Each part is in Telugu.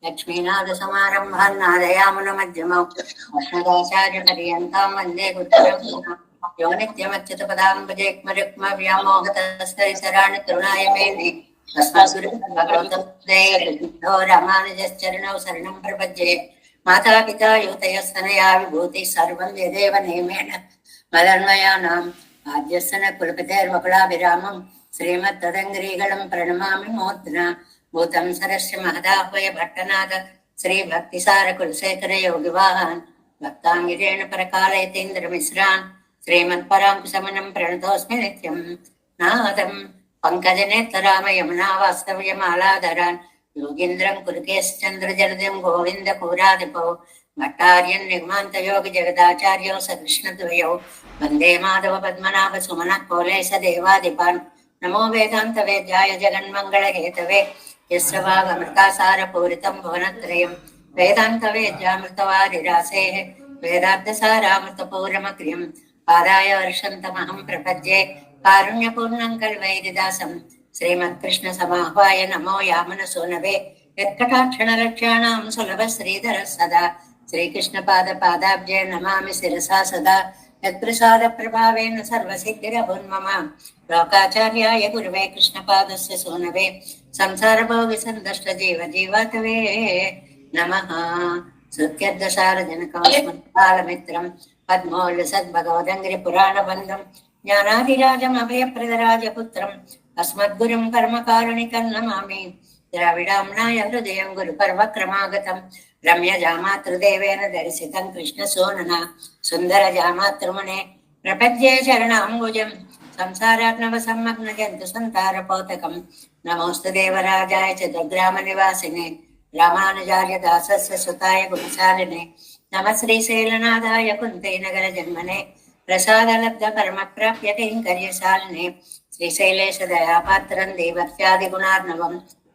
लक्ष्मीनाथसमारम्भान् नादयामुनमध्यमौ अस्मदाचार्यपर्यन्तां वन्दे गुरुपरम्पराम्। यो नित्यमच्युतपदाम्बुजयुग्मरुक्मव्यामोहतस्तरितराणि तरुणाय मेने अस्मद्गुरुभगवतो रामानुजश्चरणौ शरणं प्रपद्ये। माता पिता युतयस्तनया विभूतिः सर्वं यदेव नियमेन मदन्वयानाम् आद्यस्य कुलपतेर्वकुलाभिरामं श्रीमद्तदङ्ग्रीगणं प्रणमामि मूर्ध्ना भूतं सरस्य महदाह्वय भट्टनाथ श्री भक्तिसार कुलशेखर योगिवाहन भक्तांगिरेण परकालयतीन्द्रमिश्रान् श्रीमत्पराङ्कुशमनं प्रणतोऽस्मि नित्यं नादं पङ्कजनेत्रराम यमुना वास्तव्यमालाधरान् योगीन्द्रं कुलकेशचन्द्रजलदिं गोविन्दपूराधिपौ भट्टार्यन् निगमान्तयोगिजगदाचार्यौ सकृष्णद्वयौ वन्दे माधव पद्मनाभ सुमनः कोलेश देवाधिपान् नमो वेदान्त वेद्याय जगन्मङ्गलहेतवे यस्य वागमृतासारपूरितं भुवनत्रयं वेदान्तवेद्यामृतवारिरासेः वेदार्थसारामृतपूर्णमक्रियं पादाय वर्षन्तमहं प्रपद्ये कारुण्यपूर्णं कल्वैरिदासं श्रीमत्कृष्णसमाह्वाय नमो यामनसूनवे यत्कटाक्षणरक्षाणां सुलभश्रीधरः सदा श्रीकृष्णपादपादाब्जे नमामि शिरसा सदा यत्प्रसादप्रभावेन सर्वसिद्धिरभुन्मम लोकाचार्याय गुरुवे कृष्णपादस्य सूनवे संसारभोगिसन्दष्टजीवजीवातवे नमः। सुत्यर्धसारजनकमस्मत्कालमित्रं पद्मोल्लसद्भगवदङ्घ्रिपुराणबन्धं ज्ञानाधिराजमभयप्रदराजपुत्रम् अस्मद्गुरुं कर्मकारुणिकं नमामि। द्राविडाम्नाय हृदयं गुरुपर्वक्रमागतं रम्यजामातृदेवेन दर्शितं कृष्णसूनना सुन्दरजामातृमुने प्रपद्ये शरणाम्बुजं संसारार्णवसम्मग्नजन्तु सन्तारपोतकं नमोऽस्तु देवराजाय च दुर्ग्रामनिवासिने रामानुजार्य दासस्य सुताय गुणशालिने नमः श्रीशैलनाथाय कुन्तीनगरजन्मने प्रसादलब्धकर्मप्राप्य किङ्कर्यशालिने श्रीशैलेशदयापात्रं देवर्त्यादिगुणार्णवं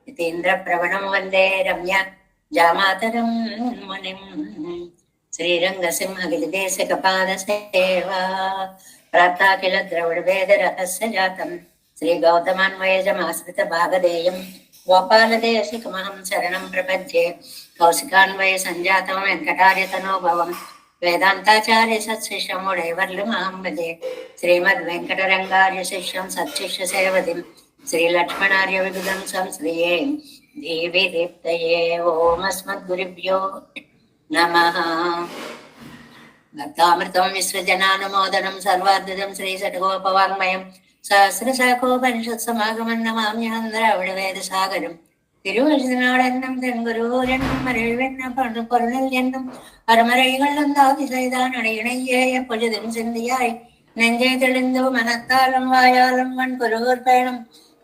यतीन्द्रप्रवणं वन्दे रम्य जामातरं मुनिं श्रीरङ्गसिंहगिरिदेशकपादसेवा प्राप्ता किल द्रविडवेदरहस्य जातं श्रीगौतमान्वयजमाश्रितभागधेयं गोपालदेशिकमहं शरणं प्रपद्ये कौशिकान्वयसञ्जातं वेङ्कटार्यतनोभवं वेदान्ताचार्यसत्शिष्यमुडैवर्लुमां भजे श्रीमद्वेङ्कटरङ्गार्यशिष्यं सत्शिष्यसेवतिं श्रीलक्ष्मणार्यविबुधं संश्रिये देवी दीप्तये ओम अस्मद्गुरुभ्यो नमः। भक्तामृतं विश्वजनानुमोदनं सर्वाद्भुतं श्रीषट्कोपवाङ्मयं सहस्रशाखोपनिषत्समागमं नमाम्यहं द्राविडवेदसागरं തിരുവഴുതിനാടെന്നും തെൻകുരൂരെന്നും മരഴുവെന്ന പൊരുളിൽ എന്നും പരമരൈകളെന്താതി ചെയ്താനടിയണയ്യേയ പൊഴുതും ചിന്തിയായി നെഞ്ചെ തെളിന്തു മനത്താലും വായാലും വൺകുരുകൂർപ്പേണം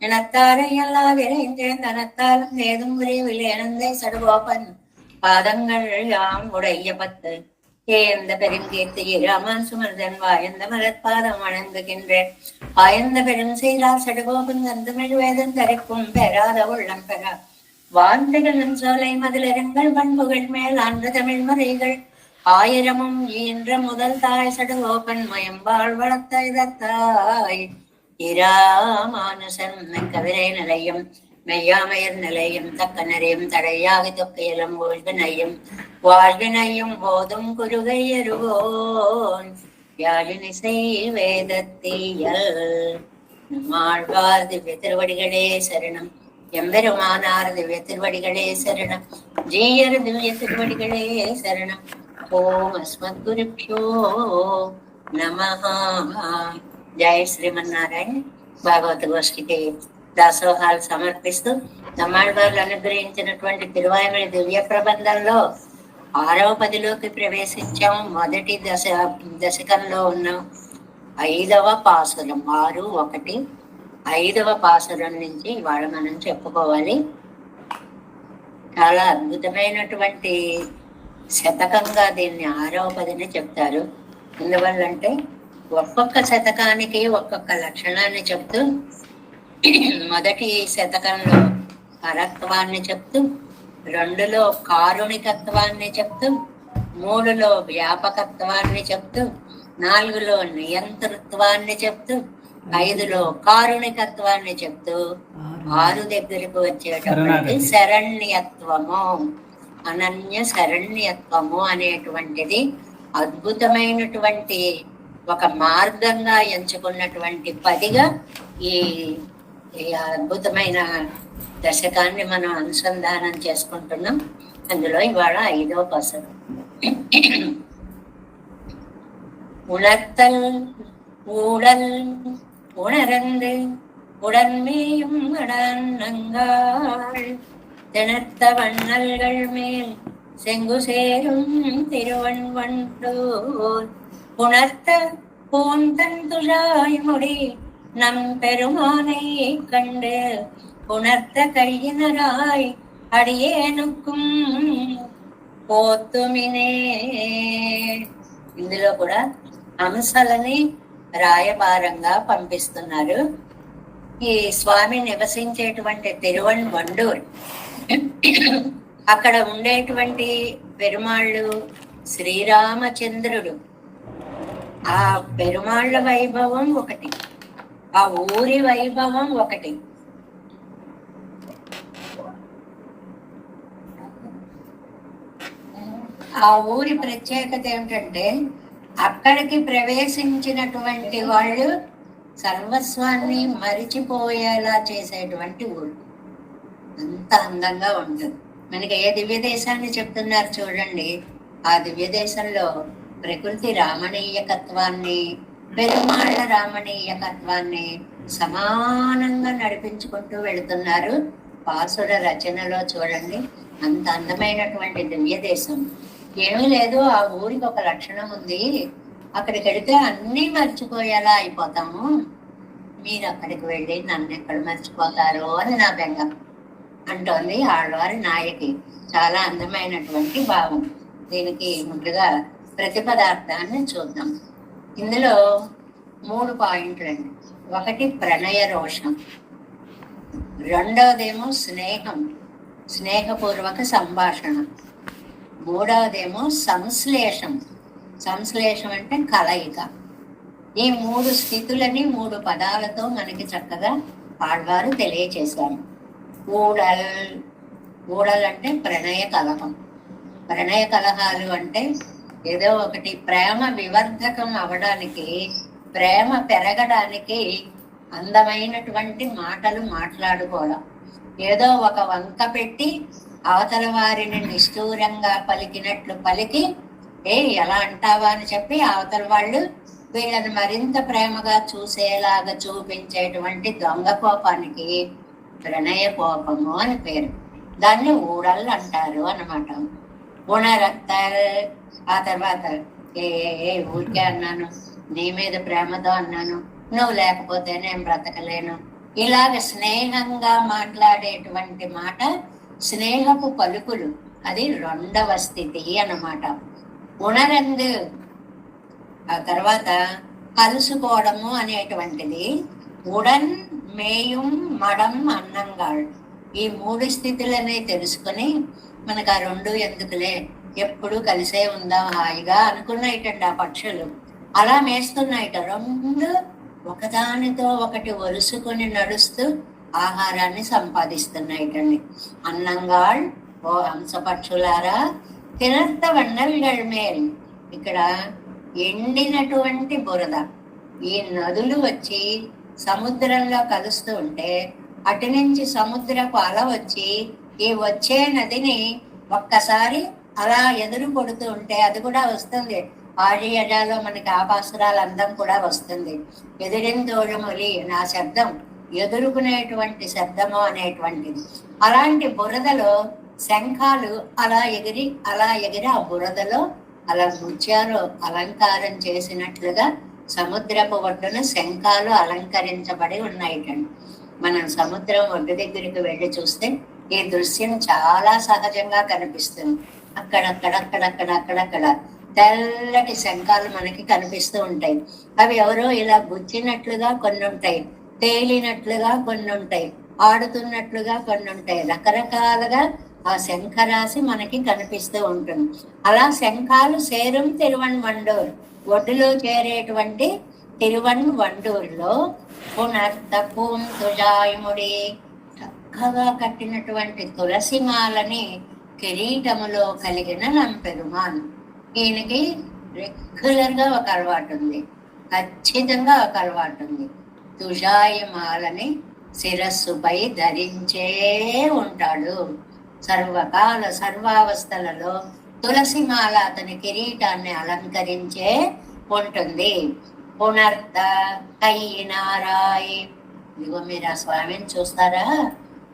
ഇണത്താരയല്ലാതിരേഞ്ചേൻ തനത്താലും ഏതും വിലയനന്തേ സടുകോപ്പൻ പാദങ്ങൾ യാം ഉടയ്യ പത്ത് ஏந்த பெருங்கீர்த்தியை ராமான் சுமர்தன் வாயந்த மலர்பாதம் வணங்குகின்றேன் ஆயந்த பெரும் சீரார் சடுகோபன் தந்தமிழ் வேதம் தரைக்கும் பெறாத உள்ளம் பெறா வாழ்ந்துகளும் சோலை மதிலரங்கள் பண்புகள் மேல் ஆண்டு தமிழ் மறைகள் ஆயிரமும் ஈன்ற முதல் தாய் சடுகோபன் மயம்பாள் வளர்த்த இதத்தாய் இராமானுசன் கவிரை நிலையம் மெய்யாமையர் நிலையம் தக்க நிறையும் தடையாகி தொக்கையிலும் வாழ்வினையும் போதும் குருகையருவோன் யாழினிசை வேதத்தீயல் நம்மாழ்வார் திவ்ய திருவடிகளே சரணம் எம்பெருமானார் திவ்ய திருவடிகளே சரணம் ஜீயர் திவ்ய திருவடிகளே சரணம் ஓம் அஸ்மத்குருப்யோ நமஹ. జయ శ్రీమన్నారాయణ. భాగవత గోష్ఠికి దాసోహాలు సమర్పిస్తూ నమ్మాళ్వార్లు అనుగ్రహించినటువంటి తిరువాయుమడి దివ్య ప్రబంధంలో 6వ పదిలోకి ప్రవేశించాం. మొదటి దశకంలో ఉన్నాం. 5వ పాసురం 6:1 5వ పాసురం నుంచి ఇవాళ మనం చెప్పుకోవాలి. చాలా అద్భుతమైనటువంటి శతకంగా దీన్ని 6వ పదిని చెప్తారు. ఎందువల్లంటే ఒక్కొక్క శతకానికి ఒక్కొక్క లక్షణాన్ని చెప్తూ మొదటి శతకంలో పరత్వాన్ని చెప్తూ 2లో కారుణికత్వాన్ని చెప్తూ 3లో వ్యాపకత్వాన్ని చెప్తూ 4లో నియంతృత్వాన్ని చెప్తూ 5లో కారుణికత్వాన్ని చెప్తూ 6 దగ్గరకు వచ్చేటప్పటికి శరణ్యత్వము అనన్య శరణ్యత్వము అనేటువంటిది అద్భుతమైనటువంటి ఒక మార్గంగా ఎంచుకున్నటువంటి పదిగా ఈ ఈ అద్భుతమైన దశకాన్ని మనం అనుసంధానం చేసుకుంటున్నాం. అందులో ఇవాళ 5వ పసరు. உணர்த்தல் ஊழல் உணரந்து உடன்மேயும் அடன்னங்காள் திணர்த்த வண்ணல்கள் மேல் செங்கு சேரும் திருவன்வண்டோர் உணர்த்த பூந்தன் துழாய் முடி நம் பெருமானை கண்டு உணர்த்த கையினராய் అడియేనుக்கும் పోతుమినే. ఇందులో కూడా అంశాలని రాయబారంగా పంపిస్తున్నారు. ఈ స్వామి నివసించేటువంటి తిరువన్వండూర్, అక్కడ ఉండేటువంటి పెరుమాళ్ళు శ్రీరామచంద్రుడు. ఆ పెరుమాళ్ళ వైభవం ఒకటి, ఆ ఊరి వైభవం ఒకటి. ఆ ఊరి ప్రత్యేకత ఏమిటంటే అక్కడికి ప్రవేశించినటువంటి వాళ్ళు సర్వస్వాన్ని మరిచిపోయేలా చేసేటువంటి ఊరు. అంత అందంగా ఉంటుంది. మనకి ఏ దివ్య దేశాన్ని చెప్తున్నారు చూడండి. ఆ దివ్య దేశంలో ప్రకృతి రామణీయకత్వాన్ని, పెరుమాళ్ళ రామణీయకత్వాన్ని సమానంగా నడిపించుకుంటూ వెళుతున్నారు. పాసుర రచనలో చూడండి, అంత అందమైనటువంటి దివ్య దేశం. ఏమీ లేదు, ఆ ఊరికి ఒక లక్షణం ఉంది. అక్కడికి వెళితే అన్నీ మర్చిపోయేలా అయిపోతాము. మీరు అక్కడికి వెళ్ళి నన్ను ఎక్కడ మర్చిపోతారో అని నా బెంగ అంటోంది ఆళ్వారి నాయకి. చాలా అందమైనటువంటి భావం. దీనికి ముందుగా ప్రతిపదార్థాన్ని చూద్దాం. ఇందులో 3 పాయింట్లు అండి. ఒకటి ప్రణయ రోషం, రెండవదేమో స్నేహం, స్నేహపూర్వక సంభాషణ, మూడవదేమో సంశ్లేషం. సంశ్లేషం అంటే కలయిక. ఈ 3 స్థితులని 3 పదాలతో మనకి చక్కగా ఆళ్వారు తెలియచేశారు. ఊడల్, ఊడల్ అంటే ప్రణయ కలహం. ప్రణయ కలహాలు అంటే ఏదో ఒకటి ప్రేమ వివర్ధకం అవడానికి, ప్రేమ పెరగడానికి అందమైనటువంటి మాటలు మాట్లాడుకోవడం. ఏదో ఒక వంక పెట్టి అవతల వారిని నిష్ఠూరంగా పలికినట్లు పలికి ఎలా అంటావా అని చెప్పి అవతల వాళ్ళు వీళ్ళని మరింత ప్రేమగా చూసేలాగా చూపించేటువంటి దొంగ కోపానికి ప్రణయ కోపము అని పేరు. దాన్ని ఊడల్ అంటారు అన్నమాట. ఉణరక్తల్, ఆ తర్వాత ఊరికే అన్నాను, నీ మీద ప్రేమతో అన్నాను, నువ్వు లేకపోతే నేను బ్రతకలేను. ఇలాగ స్నేహంగా మాట్లాడేటువంటి మాట స్నేహపు పలుకులు. అది 2వ స్థితి అన్నమాట. ఉణరందు, ఆ తర్వాత కలుసుకోవడము అనేటువంటిది. ఉడన్ మేయం మడం అన్నంగాడు. ఈ 3 స్థితులనే తెలుసుకొని మనకు ఆ 2 ఎందుకులే, ఎప్పుడు కలిసే ఉందాం హాయిగా అనుకున్నాయిటండి ఆ పక్షులు. అలా మేస్తున్నాయిట. 2 ఒకదానితో ఒకటి ఒలుసుకొని నడుస్తూ ఆహారాన్ని సంపాదిస్తున్నాయిటండి. అన్నంగాళ్, ఓ హంసపక్షులారా, తినర్త వన్నల్గళ్ మేల్. ఇక్కడ ఎండినటువంటి బురద, ఈ నదులు వచ్చి సముద్రంలో కలుస్తూ ఉంటే అటు నుంచి సముద్రపు అల వచ్చి ఈ వచ్చే నదిని ఒక్కసారి అలా ఎదురు కొడుతూ ఉంటే అది కూడా వస్తుంది. ఆర్యజాలో మనకి ఆపాసురాల అందం కూడా వస్తుంది. ఎదురిందోళములి, నా శబ్దం ఎదుర్కొనేటువంటి శబ్దము అనేటువంటిది. అలాంటి బురదలో శంఖాలు అలా ఎగిరి ఆ బురదలో అలా ముత్యాలు అలంకారం చేసినట్లుగా సముద్రపు ఒడ్డున శంఖాలు అలంకరించబడి ఉన్నాయిటండి. మనం సముద్రం ఒడ్డు దగ్గరికి వెళ్ళి చూస్తే ఈ దృశ్యం చాలా సహజంగా కనిపిస్తుంది. అక్కడక్కడ తెల్లటి శంఖాలు మనకి కనిపిస్తూ ఉంటాయి. అవి ఎవరో ఇలా గుచ్చినట్లుగా కొన్ని ఉంటాయి, తేలినట్లుగా కొన్ని ఉంటాయి, ఆడుతున్నట్లుగా కొన్ని ఉంటాయి. రకరకాలుగా ఆ శంఖరాశి మనకి కనిపిస్తూ ఉంటుంది. అలా శంఖాలు సేరం తిరువన్వండూర్, ఒడ్డులో చేరేటువంటి తిరువన్వండూర్లో పునర్తపూం తుజాయముడి, చక్కగా కట్టినటువంటి తులసి మాలని కిరీటములో కలిగిన నంపెరుమాన్. ఈయనకి రెగ్యులర్ గా ఒక అలవాటు ఉంది, ఖచ్చితంగా ఒక అలవాటు ఉంది. తుషాయమాలని శిరస్సుపై ధరించే ఉంటాడు. సర్వకాల సర్వావస్థలలో తులసిమాల అతని కిరీటాన్ని అలంకరించే ఉంటుంది. పునర్త కయ్యినారాయ్. ఇదిగో మీరు ఆ స్వామిని చూస్తారా,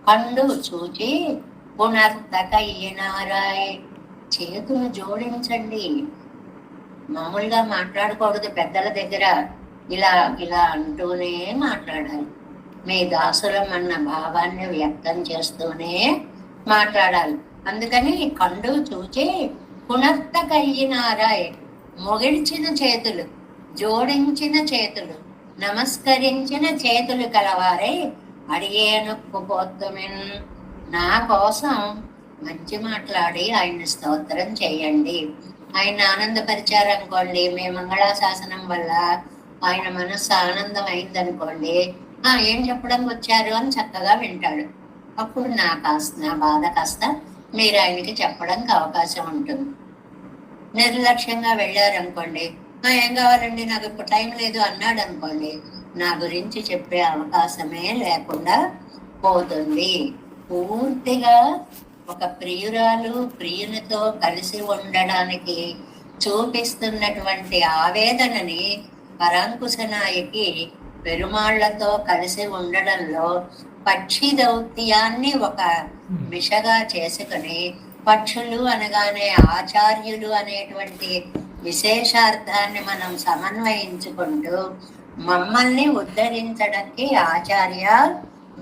పండు చూచి పునర్త కయ్యినారాయ్, చేతులు జోడించండి. మామూలుగా మాట్లాడకూడదు, పెద్దల దగ్గర ఇలా ఇలా అంటూనే మాట్లాడాలి. మీ దాసులం అన్న భావాన్ని వ్యక్తం చేస్తూనే మాట్లాడాలి. అందుకని కండు చూచి పునర్త కయ్యినారాయ్, మొగిడ్చిన చేతులు, జోడించిన చేతులు, నమస్కరించిన చేతులు కలవారై అడియేనుక్కుపోతుమిన్, నా కోసం మంచి మాట్లాడి ఆయన స్తోత్రం చేయండి. ఆయన ఆనందపరిచారనుకోండి, మీ మంగళాశాసనం వల్ల ఆయన మనస్సు ఆనందం అయిందనుకోండి, ఏం చెప్పడం వచ్చారు అని చక్కగా వింటాడు. అప్పుడు నా బాధ కాస్త మీరు ఆయనకి చెప్పడానికి అవకాశం ఉంటుంది. నిర్లక్ష్యంగా వెళ్ళారనుకోండి, ఏం కావాలండి నాకు ఇప్పుడు టైం లేదు అన్నాడు అనుకోండి, నా గురించి చెప్పే అవకాశమే లేకుండా పోతుంది. పూర్తిగా ఒక ప్రియురాలు ప్రియునితో కలిసి ఉండడానికి చూపిస్తున్నటువంటి ఆవేదనని పరాంకుశ నాయకి పెరుమాళ్లతో కలిసి ఉండడంలో పక్షి దౌత్యాన్ని ఒక మిషగా చేసుకుని, పక్షులు అనగానే ఆచార్యులు అనేటువంటి విశేషార్థాన్ని మనం సమన్వయించుకుంటూ మమ్మల్ని ఉద్ధరించడానికి ఆచార్య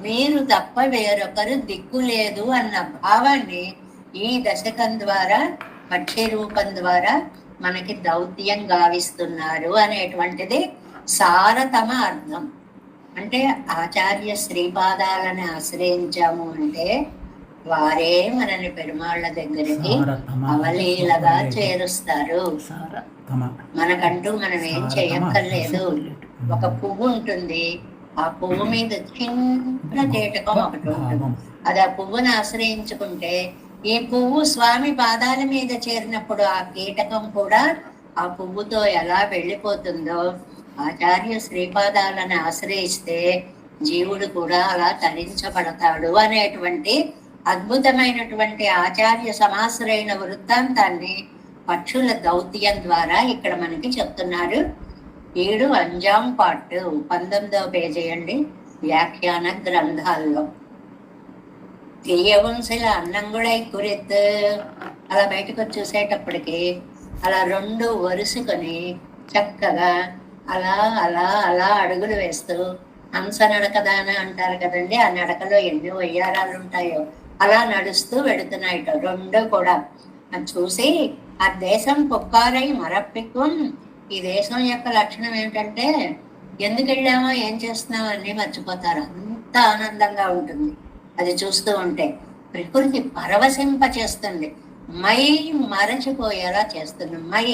మీరు తప్ప వేరొకరు దిక్కు లేదు అన్న భావాన్ని ఈ దశకం ద్వారా, పక్షి రూపం ద్వారా మనకి దౌత్యం గావిస్తున్నారు అనేటువంటిది సారతమ అర్థం. అంటే ఆచార్య శ్రీపాదాలను ఆశ్రయించాము అంటే వారే మనని పెరుమాళ్ళ దగ్గరికి అవలీలగా చేరుస్తారు. మనకంటూ మనం ఏం చేయక్కర్లేదు. ఒక పువ్వు ఉంటుంది, ఆ పువ్వు మీద చిన్న కీటకం ఒకటి ఉంటుంది. అది ఆ పువ్వును ఆశ్రయించుకుంటే ఈ పువ్వు స్వామి పాదాల మీద చేరినప్పుడు ఆ కీటకం కూడా ఆ పువ్వుతో ఎలా వెళ్ళిపోతుందో, ఆచార్య శ్రీపాదాలను ఆశ్రయిస్తే జీవుడు కూడా అలా తరించబడతాడు అనేటువంటి అద్భుతమైనటువంటి ఆచార్య సమాశ్రయణ వృత్తాంతాన్ని పక్షుల దౌత్యం ద్వారా ఇక్కడ మనకి చెప్తున్నారు. 7 అంజాం పార్ట్ 19వ పేజీ అండి, వ్యాఖ్యాన గ్రంథాల్లో. తీయవం సిల అన్నంగుడై కురెత్, అలా బయటకు చూసేటప్పటికి అలా 2 వరుసుకొని చక్కగా అలా అలా అలా అడుగులు వేస్తూ, హంస నడకదాన అంటారు కదండి, ఆ నడకలో ఎన్ని వయ్యారాలు ఉంటాయో అలా నడుస్తూ వెళుతున్నాయిట 2 కూడా. అది చూసి ఆ దేశం పొక్కారై మరప్పిక్కుం, ఈ దేశం యొక్క లక్షణం ఏమిటంటే ఎందుకు వెళ్ళామో ఏం చేస్తున్నామో అన్నీ మర్చిపోతారు, అంత ఆనందంగా ఉంటుంది అది చూస్తూ ఉంటే. ప్రకృతి పరవశింప చేస్తుంది, మై మరచిపోయేలా చేస్తుంది, మై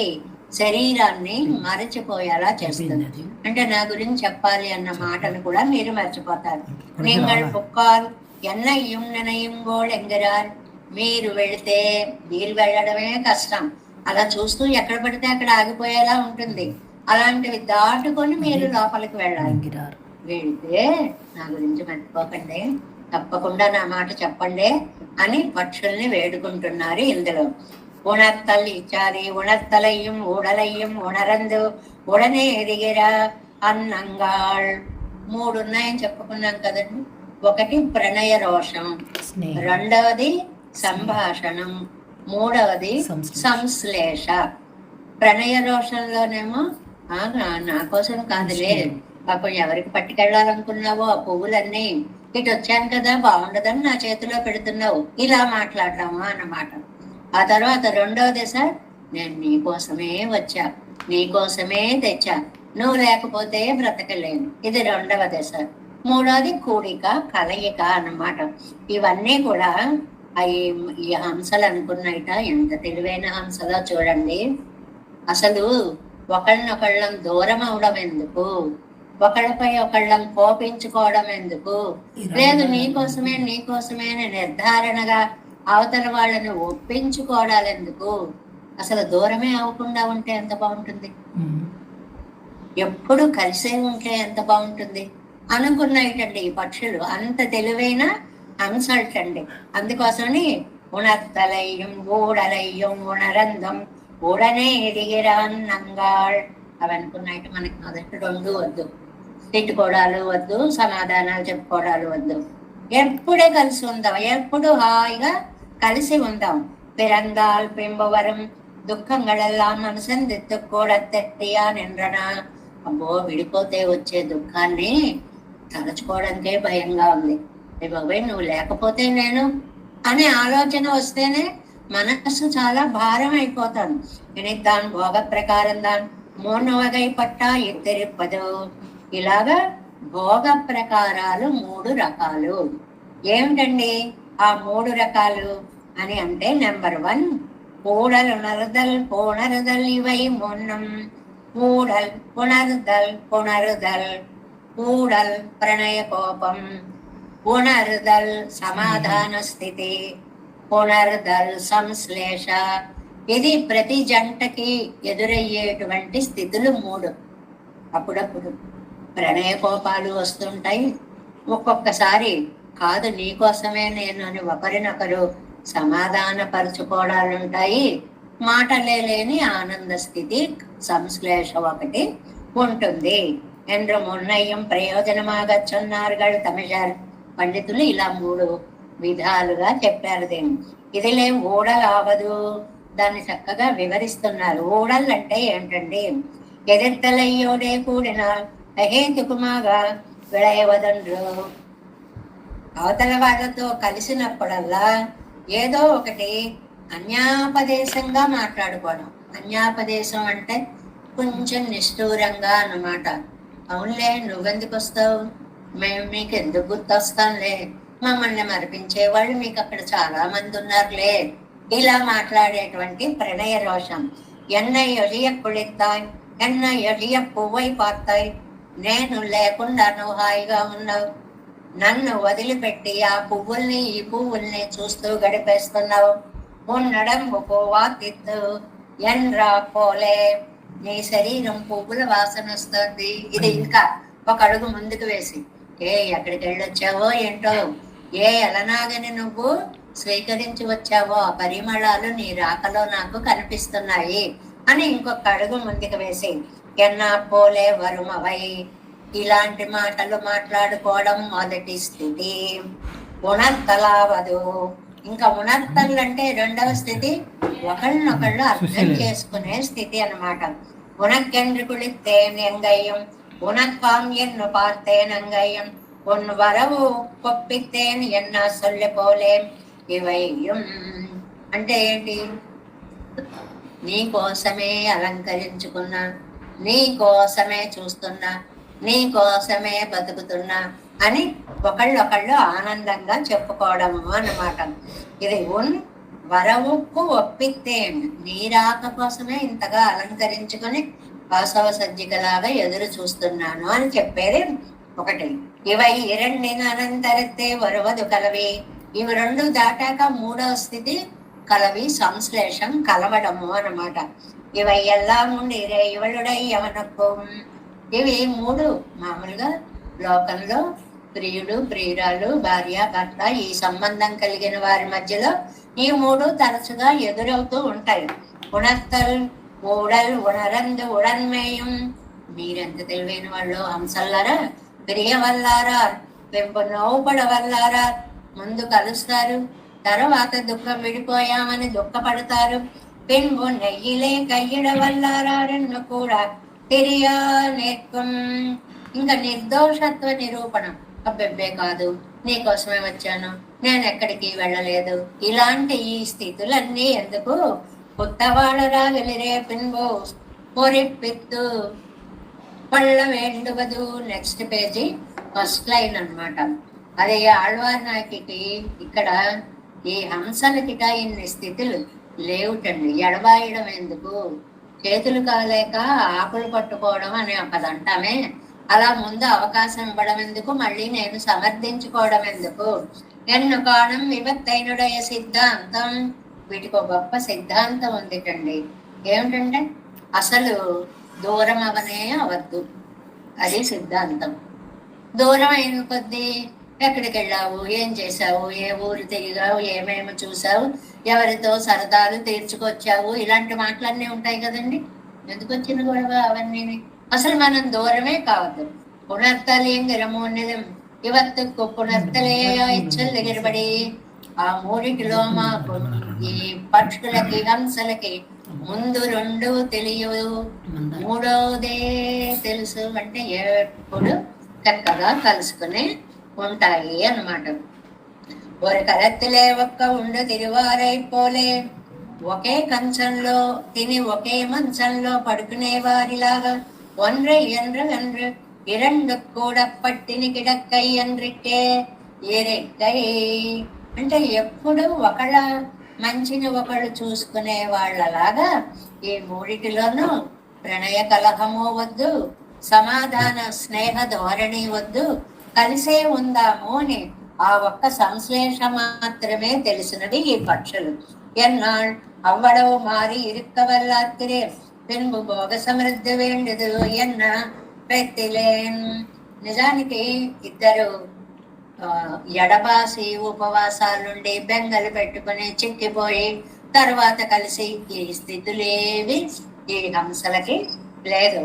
శరీరాన్ని మరచిపోయేలా చేస్తుంది. అంటే నా గురించి చెప్పాలి అన్న మాటను కూడా మీరు మర్చిపోతారు. நீங்கள் புக்கால் என்னையும் நினையுங்கோள் என்கிறார். మీరు వెళితే, మీరు వెళ్ళడమే కష్టం, అలా చూస్తూ ఎక్కడ పడితే అక్కడ ఆగిపోయేలా ఉంటుంది. అలాంటివి దాటుకొని మీరు లోపలికి వెళ్ళాలి. వెళితే నా గురించి మర్చిపోకండి, తప్పకుండా నా మాట చెప్పండి అని పక్షుల్ని వేడుకుంటున్నారు ఇందులో. உணர்த்தல் இச்சாரி உணர்த்தலையும் உடலையும் உணరందు ఉడనే ఎదిగిరా అన్నంగాళ్. 3 ఉన్నాయని చెప్పుకున్నాం కదండి. ఒకటి ప్రణయ రోషం, రెండవది సంభాషణం, మూడవది సంశ్లేష. ప్రణయ రోషంలోనేమో నా కోసం కాదులే, పాపం ఎవరికి పట్టుకెళ్ళాలనుకున్నావో ఆ పువ్వులన్నీ ఇటు వచ్చాను కదా బాగుండదని నా చేతిలో పెడుతున్నావు, ఇలా మాట్లాడదామా అన్నమాట. ఆ తర్వాత 2వ దశ, నేను నీకోసమే వచ్చా, నీకోసమే తెచ్చా, నువ్వు లేకపోతే బ్రతకలేను, ఇది 2వ దశ. 3వది కూడిక, కలయిక అన్నమాట. ఇవన్నీ కూడా ఈ హంసలు అనుకున్నట ఎంత తెలివైన హంసలో చూడండి. అసలు ఒకళ్ళనొకళ్ళం దూరం అవడం ఎందుకు, ఒకళ్ళపై ఒకళ్ళం కోపించుకోవడం ఎందుకు లేదు, నీకోసమే నీకోసమే నిర్ధారణగా అవతల వాళ్ళని ఒప్పించుకోవడాలు ఎందుకు, అసలు దూరమే అవ్వకుండా ఉంటే ఎంత బాగుంటుంది, ఎప్పుడు కలిసే ఉంటే ఎంత బాగుంటుంది అనుకున్నాయిటండి ఈ పక్షులు. అంత తెలివైన హంసలటండి. అందుకోసమని ఉణర్తలయ్యం ఊడలయ్యం ఉణరందం ఉడనే ఎదిగిరాన్నంగాళ్ అవి అనుకున్నాయిట. మనకి మొదటి రెండు వద్దు, తిట్టుకోవడాలు వద్దు, సమాధానాలు చెప్పుకోవడాలు వద్దు, ఎప్పుడే కలిసి ఉందాం, ఎప్పుడు హాయిగా కలిసి ఉందాం. పిరందాల్ పింబవరం దుఃఖంగళెల్లాం మనసందిత్తు కూడత్తెట్టియా నిండ్రనా. అబ్బో విడిపోతే వచ్చే దుఃఖాన్ని తలుచుకోవడానికే భయంగా ఉంది. బాబాయ్ నువ్వు లేకపోతే నేను అనే ఆలోచన వస్తేనే మనస్సు చాలా భారం అయిపోతాను. దాని భోగ ప్రకారం దాని మూడవగై పట్టా ఇద్దరిప్పదు. ఇలాగా భోగ ప్రకారాలు 3 రకాలు. ఏమిటండి ఆ 3 రకాలు అని అంటే, నెంబర్ 1 పూడలు నరుదల్ పూణరుదల్ ఇవై మొన్నం. పూడల్ పునరుదల్ పునరుదల్ పూడల్ ప్రణయ కోపం, పునరుదల్ సమాధాన స్థితి, పునరుదల్ సంశ్లేష. ఇది ప్రతి జంటకి ఎదురయ్యేటువంటి స్థితులు 3. అప్పుడప్పుడు ప్రణయ కోపాలు వస్తుంటాయి, ఒక్కొక్కసారి కాదు నీకోసమే నేను అని ఒకరినొకరు సమాధాన పరుచుకోవడాలుంటాయి, మాటలే లేని ఆనంద స్థితి సంశ్లేష ఒకటి ఉంటుంది. என்று మున్నయ్యం ప్రయోజనమాగచ్చున్నారుగాడు తమిళ పండితులు ఇలా 3 విధాలుగా చెప్పారు. దీన్ని ఇదిలే ఊడలావదు, దాన్ని చక్కగా వివరిస్తున్నారు. ఊడల్ అంటే ఏంటండి, ఎదిర్తలయ్యోడే కూడిన అహేతుకుమాగా విళయవదండ్రు. అవతల వాళ్ళతో కలిసినప్పుడల్లా ఏదో ఒకటి అన్యాపదేశంగా మాట్లాడుకోవడం. అన్యాపదేశం అంటే కొంచెం నిష్ఠూరంగా అన్నమాట. అవునులే నువ్వెందుకు వస్తావు, మేము మీకు ఎందుకు గుర్తొస్తాంలే, మమ్మల్ని మరిపించే వాళ్ళు మీకు అక్కడ చాలా మంది ఉన్నారులే, ఇలా మాట్లాడేటువంటి ప్రణయ రోషం. ఎన్న ఎలియ కుళిత్తాయి, ఎన్న ఎలియ పువ్వై పాతాయి, నేను లేకుండా నువ్వు హాయిగా ఉన్నావు, నన్ను వదిలిపెట్టి ఆ పువ్వుల్ని ఈ పువ్వుల్ని చూస్తూ గడిపేస్తున్నావు. ఉన్నడం పోవా తిత్తు ఎన్రా పోలే, నీ శరీరం పువ్వుల వాసన వస్తుంది. ఇది ఇంకా ఒక అడుగు ముందుకు వేసి, ఎక్కడికి వెళ్ళొచ్చావో ఏంటో, ఏ ఎలనాగని నువ్వు స్వీకరించి వచ్చావో ఆ పరిమళాలు నీ రాకలో నాకు కనిపిస్తున్నాయి అని ఇంకొక అడుగు ముందుకు వేసి, ఎన్నా పోలే వరుమవై. ఇలాంటి మాటలు మాట్లాడుకోవడం మొదటి స్థితి. ఉణర్తలావదు. ఇంకా ఉణర్తలు అంటే 2వ స్థితి, ఒకళ్ళనొకళ్ళు అర్థం చేసుకునే స్థితి అన్నమాట. உனக்கென்று குளித்தேன் எங்கையும் உனக்காம் என்று பார்த்தேன் அங்கையும் உன் வரவு కొప్పితేన్ ఎన్నా సొల్లె పోలేం ఇవయ్యం. అంటే ఏంటి, నీ కోసమే అలంకరించుకున్నా, నీ కోసమే చూస్తున్నా, నీ కోసమే బతుకుతున్నా అని ఒకళ్ళొకళ్ళు ఆనందంగా చెప్పుకోవడము అన్నమాట. ఇది ఉన్ వరవుకు ఒప్పితేన్, నీ రాక కోసమే ఇంతగా అలంకరించుకొని వాసవ సజ్జికలాగా ఎదురు చూస్తున్నాను అని చెప్పేది ఒకటి. ఇవై 2 అనంతరతే వరువదు కలవి. ఇవి 2 దాటాక 3వ స్థితి కలవి సంశ్లేషం, కలవడము అన్నమాట. ఇవై ఎల్లా ఉండి రే ఇవళుడై యవనక్కుం. ఇవి 3 మామూలుగా లోకంలో ప్రియుడు ప్రియురాలు భార్య భర్త ఈ సంబంధం కలిగిన వారి మధ్యలో ఈ 3 తరచుగా ఎదురవుతూ ఉంటాయి. ఉణర్తల్ ఊడల్ ఉణరందు ఉడన్మేయం. మీరెంత తెలివైన వాళ్ళు హంసల్లారా, ప్రియవల్లారా, పెంపు నవ్వుపడవల్లారా. ముందు కలుస్తారు, తర్వాత దుఃఖం విడిపోయామని దుఃఖపడతారు. పెంపు నెయ్యిలే కయ్యడవల్లారా రెండు కూడా తిరియా నేర్కం. ఇంకా నిర్దోషత్వ నిరూపణం. అబ్బెబ్బే కాదు, నీకోసమే వచ్చాను, నేను ఎక్కడికి వెళ్ళలేదు. ఇలాంటి ఈ స్థితులన్నీ ఎందుకు, కొత్తవాళ్ళరా వెలిరే పిన్బో పొరిప్పిత్తు పళ్ళ వేండువదు. నెక్స్ట్ పేజీ ఫస్ట్ లైన్ అన్నమాట. అదే ఆళ్వార్ నాయకి ఇక్కడ ఈ హంసలకిట ఇన్ని స్థితులు లేవుటండి. ఎడబాయడం ఎందుకు, చేతులు కాలేక ఆకులు పట్టుకోవడం అని అప్పదంటామే, అలా ముందు అవకాశం ఇవ్వడం ఎందుకు, మళ్ళీ నేను సమర్థించుకోవడం ఎందుకు, ఎన్ను కాణం విభక్తైనుడయ సిద్ధాంతం. వీటికి ఒక గొప్ప సిద్ధాంతం ఉందిటండి. ఏమిటంటే అసలు దూరం అవనే అవద్దు, అది సిద్ధాంతం. దూరం అయిన కొద్దీ ఎక్కడికి వెళ్ళావు, ఏం చేశావు, ఏ ఊరు తిరిగావు, ఏమేమి చూసావు, ఎవరితో సరదాలు తీర్చుకొచ్చావు, ఇలాంటి మాటలన్నీ ఉంటాయి కదండి. ఎందుకు వచ్చిన గొడవ అవన్నీ? అసలు మనం దూరమే కావద్దు. పునర్తలింగరమూనిదం ಇವತ್ತಕ್ಕೂ పునర్తలేయ ఇచ్చల్లిగిరబడి ఆ మూడిటిలో మాకు ఈ పక్షులకి హంసలకి ముందు రెండు తెలియదు, మూడోదే తెలుసు. అంటే ఎప్పుడు చక్కగా కలుసుకుని ఉంటాయి అన్నమాట. ఒక కలత్తులే ఒక్క ఉండు తిరువారైపోలే, ఒకే కంచంలో తిని ఒకే మంచంలో పడుకునే వారిలాగా ఒన్రై ఎండ్ర వెండ్రు ఇరండు కూడా పట్టిని కిడక్కై ఎండ్రికే ఎరెక్కై. అంటే ఎప్పుడు ఒకళ్ళ మంచిని ఒకళ్ళు చూసుకునే వాళ్ళలాగా ఈ మూడిటిలోనూ ప్రణయ కలహము వద్దు, సమాధాన స్నేహ ధోరణి వద్దు, కలిసే ఉందాము అని ఆ ఒక్క సంశ్లేష మాత్రమే తెలిసినవి ఈ పక్షులు. ఎన్నాள் అవ్వడవు మారి ఇరుక్క వల్లాత్తిరే పెన్బు భోగ సమృద్ధి వేండదు ఎన్న పెట్టిలేన్. నిజానికి ఇద్దరు ఎడబాసి ఉపవాసాలుండి బెంగలు పెట్టుకుని చిక్కిపోయి తర్వాత కలిసి ఈ స్థితులేవి ఈ హంసలకి లేదు.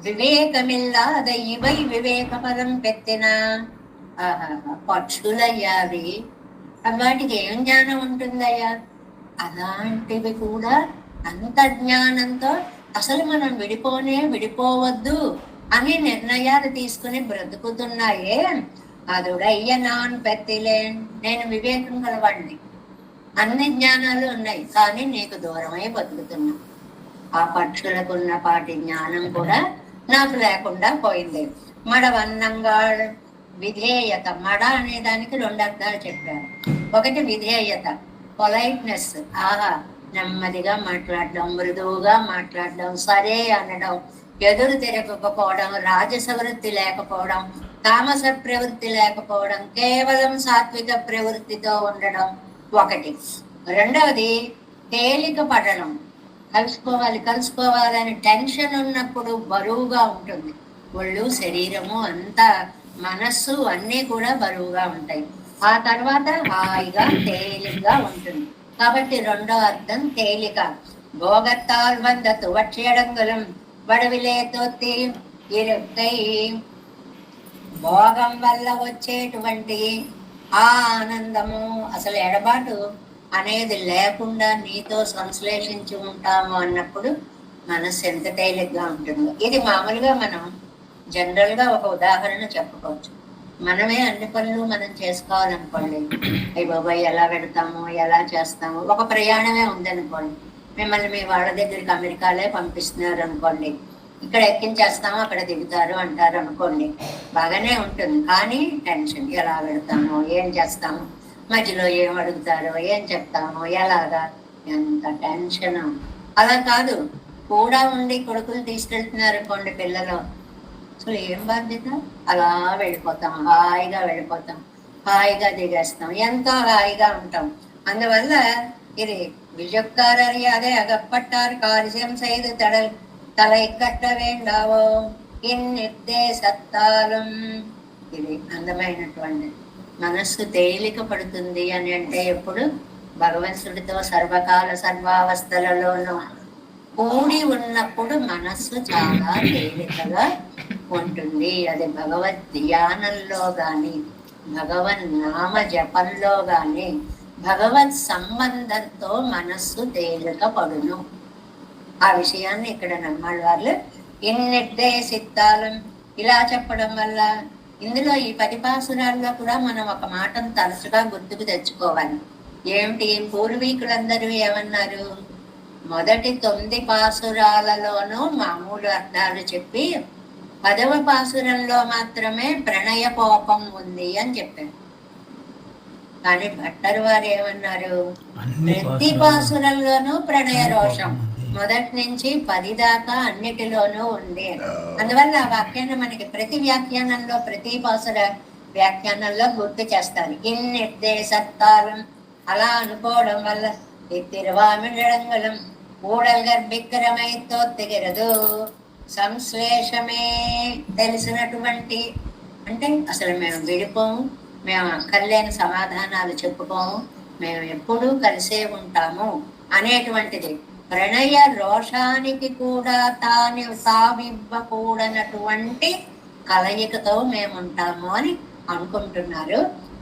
వివేకమిల్లాద ఇవై వివేక పదం పెట్టిన పక్షులయ్యావి. వాటికి ఏం జ్ఞానం ఉంటుందయ్యా? అలాంటివి కూడా అంత జ్ఞానంతో అసలు మనం విడిపోవద్దు అని నిర్ణయాలు తీసుకుని బ్రతుకుతున్నాయే. అదుడయ్య నాన్ పెత్తిలేన్, నేను వివేకం గలవాడిని, అన్ని జ్ఞానాలు ఉన్నాయి, కానీ నీకు దూరమై బతుకుతున్నా. ఆ పక్షులకున్న పాటి జ్ఞానం కూడా నాకు లేకుండా పోయింది. మడవన్నంగా విధేయత. మడ అనే దానికి రెండు అర్థాలు చెప్పారు. ఒకటి విధేయత, పొలైట్నెస్, ఆహా నెమ్మదిగా మాట్లాడడం, మృదువుగా మాట్లాడడం, సరే అనడం, ఎదురు తిరగకపోవడం, రాజస వృత్తి లేకపోవడం, తామస ప్రవృత్తి లేకపోవడం, కేవలం సాత్విక ప్రవృత్తితో ఉండడం ఒకటి. రెండవది తేలిక పడడం. కలుసుకోవాలని టెన్షన్ ఉన్నప్పుడు బరువుగా ఉంటుంది ఒళ్ళు, శరీరము అంతా, మనస్సు అన్నీ కూడా బరువుగా ఉంటాయి. ఆ తర్వాత హాయిగా తేలికగా ఉంటుంది. కాబట్టి రెండో అర్థం తేలిక. భోగత్తాల్ వంద తువక్షడంగులం వడవిలే తొత్తి ఇరుక్కై. భోగం వల్ల వచ్చేటువంటి ఆ ఆనందము, అసలు ఎడబాటు అనేది లేకుండా నీతో సంశ్లేషించి ఉంటాము అన్నప్పుడు మనసు ఎంత తేలిగ్గా ఉంటుందో. ఇది మామూలుగా మనం జనరల్ గా ఒక ఉదాహరణ చెప్పుకోవచ్చు. మనమే అన్ని పనులు మనం చేసుకోవాలనుకోండి, అయ్యి బాబాయ్ ఎలా పెడతాము, ఎలా చేస్తాము. ఒక ప్రయాణమే ఉందనుకోండి, మిమ్మల్ని మీ వాళ్ళ దగ్గరికి అమెరికాలే పంపిస్తున్నారు అనుకోండి, ఇక్కడ ఎక్కించేస్తాము అక్కడ దిగుతారు అంటారు అనుకోండి, బాగానే ఉంటుంది. కానీ టెన్షన్, ఎలా పెడతాము, ఏం చేస్తాము, మధ్యలో ఏం అడుగుతారో, ఏం చెప్తామో, ఎలాగా, ఎంత టెన్షన్. అలా కాదు, కూడా ఉండి కొడుకులు తీసుకెళ్తున్నారు అనుకోండి పిల్లలు, అసలు ఏం బాధ్యత, అలా వెళ్ళిపోతాం, హాయిగా వెళ్ళిపోతాం, హాయిగా దిగేస్తాం, ఎంతో హాయిగా ఉంటాం. అందువల్ల ఇది విజక్కారదే అగప్పట్టారు కార్యం செய்து తల కట్ట వేండావో ఇన్నిర్దేశత్తాలం. ఇది అందమైనటువంటి మనస్సు తేలిక పడుతుంది అని అంటే ఎప్పుడు భగవంతుడితో సర్వకాల సర్వావస్థలలోనూ కూడి ఉన్నప్పుడు మనస్సు చాలా తేలికగా ఉంటుంది. అది భగవద్ ధ్యానంలో గాని, భగవన్ నామ జపంలో గాని, భగవత్ సంబంధంతో మనస్సు తేలిక పడును. ఆ విషయాన్ని ఇక్కడ నమ్మాళ్ళ వాళ్ళు ఇన్నిర్దేశిత్తాలం ఇలా చెప్పడం వల్ల, ఇందులో ఈ 10 పాసురాల్లో కూడా మనం ఒక మాటను తరచుగా గుర్తుకు తెచ్చుకోవాలి. ఏమిటి? పూర్వీకులందరూ ఏమన్నారు? మొదటి 9 పాసురాలలోనూ మామూలు అర్థాలు చెప్పి 10వ పాసురంలో మాత్రమే ప్రణయ కోపం ఉంది అని చెప్పారు. కానీ భట్టరు వారు ఏమన్నారు? ప్రతి పాసురంలోనూ ప్రణయ రోషం మొదటి నుంచి 10 దాకా అన్నిటిలోనూ ఉంది. అందువల్ల ఆ వాక్యాన్ని మనకి ప్రతి వ్యాఖ్యానంలో ప్రతి పాసుర వ్యాఖ్యానంలో గుర్తు చేస్తారు. ఇన్నిర్దేశత్తాలం అలా అనుకోవడం వల్ల తిరువామిళంగళం ఊడల్ గర్భికరమై తోత్తిగిరదు సంశ్లేషమే తెలిసినటువంటి, అంటే అసలు మేము విడిపోము, మేము అక్కర్లేని సమాధానాలు చెప్పుకోము, మేము ఎప్పుడూ కలిసే ఉంటాము అనేటువంటిది. ప్రణయ రోషానికి కూడా తావివ్వకూడనటువంటి కలయికతో మేముంటాము అని అనుకుంటున్నారు.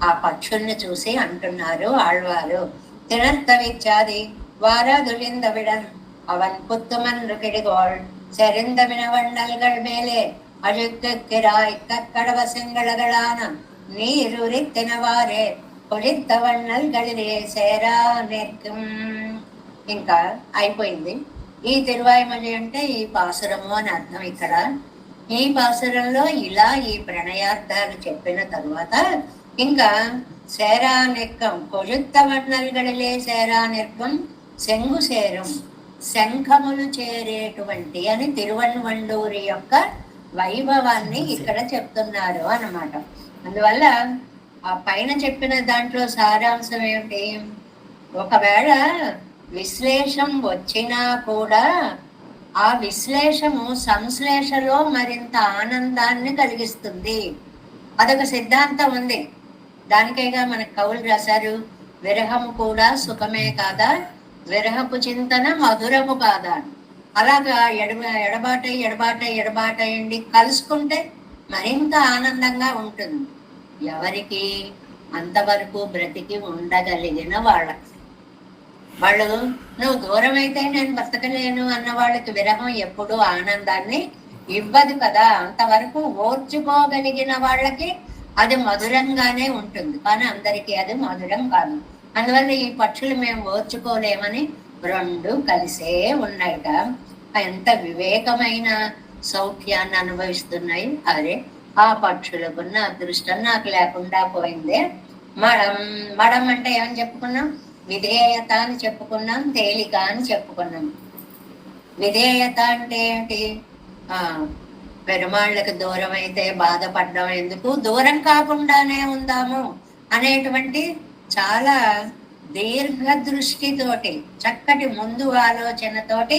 ఆ పక్షుల్ని చూసి అంటున్నారు ఆళ్వారు. తినర్తవిచ్చాది வாராதுழிந்தவிடன் அவன் புத்துமன்று கிடிகோள் செறிந்தவின வண்ணல்கள் மேலே அழுக்குக்கிராய் கக்கடவ செங்கழகளான நீருரி தினவாரே కొలిత్త వన్నల్గళిరే సేరా నేర్కం. ఇంకా అయిపోయింది. ఈ తిరువాయిమలి అంటే ఈ పాసురము అని అర్థం. ఇక్కడ ఈ పాసురంలో ఇలా ఈ ప్రణయార్థాలు చెప్పిన తరువాత ఇంకా సేరా నెక్కం కొழுத்த వన్నల్గళిలే సేరా నెర్కం శంగు సేరం శంఖములు చేరేటువంటి అని తిరువన్వండూరి యొక్క వైభవాన్ని ఇక్కడ చెప్తున్నారు అన్నమాట. అందువల్ల ఆ పైన చెప్పిన దాంట్లో సారాంశం ఏమిటి? ఒకవేళ విశ్లేషం వచ్చినా కూడా ఆ విశ్లేషము సంశ్లేషలో మరింత ఆనందాన్ని కలిగిస్తుంది. అదొక సిద్ధాంతం ఉంది. దానికైగా మనకు కవులు రాశారు, విరహము కూడా సుఖమే కాదా, విరహపు చింతన మధురము కాదా. అలాగా ఎడబాటయండి కలుసుకుంటే మరింత ఆనందంగా ఉంటుంది. ఎవరికి? అంతవరకు బ్రతికి ఉండగలిగిన వాళ్ళకి. వాళ్ళు నువ్వు దూరం అయితే నేను బ్రతకలేను అన్న వాళ్ళకి విరహం ఎప్పుడు ఆనందాన్ని ఇవ్వదు కదా. అంతవరకు ఓర్చుకోగలిగిన వాళ్ళకి అది మధురంగానే ఉంటుంది, కానీ అందరికీ అది మధురం కాదు. అందువల్ల ఈ పక్షులు మేము ఓర్చుకోలేమని రెండు కలిసే ఉన్నాయిట. ఎంత వివేకమైన సౌఖ్యాన్ని అనుభవిస్తున్నాయి. అరే ఆ పక్షులకున్న అదృష్టం నాకు లేకుండా పోయిందే. మడం అంటే ఏమని చెప్పుకున్నాం? విధేయత అని చెప్పుకున్నాం, తేలిక అని చెప్పుకున్నాం. విధేయత అంటే ఏంటి? పెరుమాళ్ళకి దూరం అయితే బాధపడడం ఎందుకు, దూరం కాకుండానే ఉందాము అనేటువంటి చాలా దీర్ఘ దృష్టితోటి చక్కటి ముందు ఆలోచనతోటి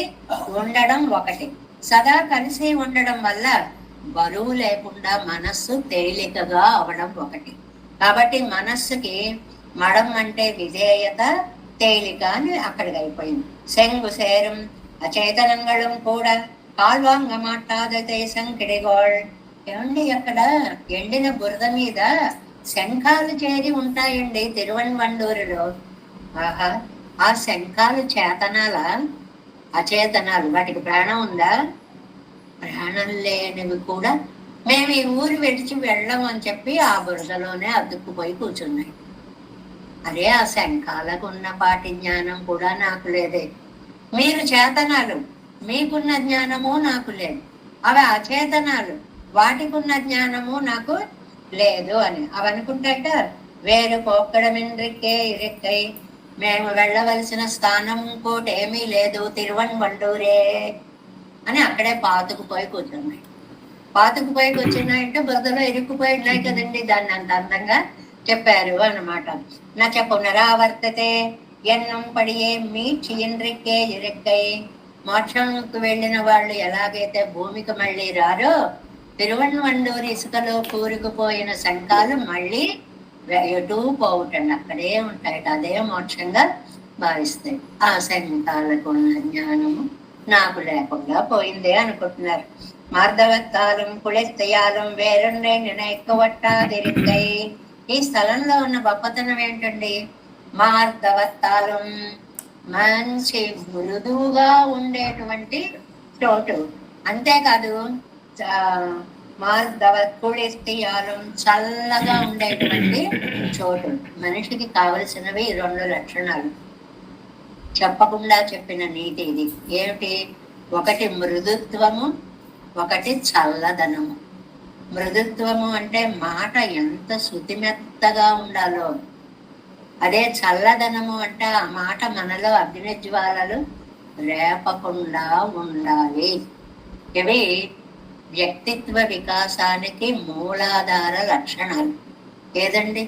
ఉండడం ఒకటి. సదా కలిసి ఉండడం వల్ల బరువు లేకుండా మనస్సు తేలికగా అవడం ఒకటి. కాబట్టి మనస్సుకి మడం అంటే విధేయత, తేలిక అని అక్కడికి అయిపోయింది. శంగు సేరం అచేతనంగళం కూడా కాల్వాంగ మాట్లాడితే సంకిడిగోళ్. ఏమండి అక్కడ ఎండిన బురద మీద శంఖాలు చేరి ఉంటాయండి తిరువన్వండూరులో. ఆహా, ఆ శంఖాలు చేతనాల అచేతనాలు? వాటికి ప్రాణం ఉందా? ప్రాణం లేనివి కూడా మేము ఈ ఊరు విడిచి వెళ్ళం అని చెప్పి ఆ బురదలోనే అతుక్కుపోయి కూర్చున్నాయి. అరే ఆ శంఖాలకు ఉన్న పాటి జ్ఞానం కూడా నాకు లేదే. మీరు చేతనాలు, మీకున్న జ్ఞానము నాకు లేదు. అవి అచేతనాలు, వాటికున్న జ్ఞానము నాకు లేదు అని అవి అనుకుంటాట. వేరు పోక్కడమిండ్రికే ఇరెక్కై, మేము వెళ్ళవలసిన స్థానం ఇంకోటి ఏమీ లేదు, తిరువన్వండూరే అని అక్కడే పాతుకుపోయి కూర్చున్నాయి. పాతుకుపోయి కూర్చున్నాయంటే బురదలో ఇరుక్కుపోయి ఉన్నాయి కదండి. దాన్ని అంత అందంగా చెప్పారు అన్నమాట. నచ పునరావర్తతే ఎన్నం పడియే మీచి ఇండ్రికే ఇరెక్కై. మోక్షంకు వెళ్ళిన వాళ్ళు ఎలాగైతే భూమికి మళ్ళీ రారో, తిరువన్వండూరి ఇసుకలో కూరుకుపోయిన శంఖాలు మళ్ళీ ఎటూ పోవుటండి, అక్కడే ఉంటాయట. అదే మోక్షంగా భావిస్తాయి. ఆ శంఖాలకు ఉన్న జ్ఞానము నాకు లేకుండా పోయిందే అనుకుంటున్నారు. మార్దవత్తాలం కుళెత్తయాలం వేరుండే నినెక్కవట్టాదిరిక్కై. ఈ స్థలంలో ఉన్న గొప్పతనం ఏంటండి? మార్దవత్తాలం మంచి మృదువుగా ఉండేటువంటి చోటు. అంతేకాదు కుళెత్తయాలం చల్లగా ఉండేటువంటి చోటు. మనిషికి కావలసినవి ఈ రెండు లక్షణాలు చెప్పకుండా చెప్పిన నీతి ఇది. ఏమిటి? ఒకటి మృదుత్వము, ఒకటి చల్లదనము. మృదుత్వము అంటే మాట ఎంత శృతిమెత్తగా ఉండాలో, అదే చల్లదనము అంటే ఆ మాట మనలో అగ్నిజ్వాలలు రేపకుండా ఉండాలి. ఇవి వ్యక్తిత్వ వికాసానికి మూలాధార లక్షణాలు. ఏదండి?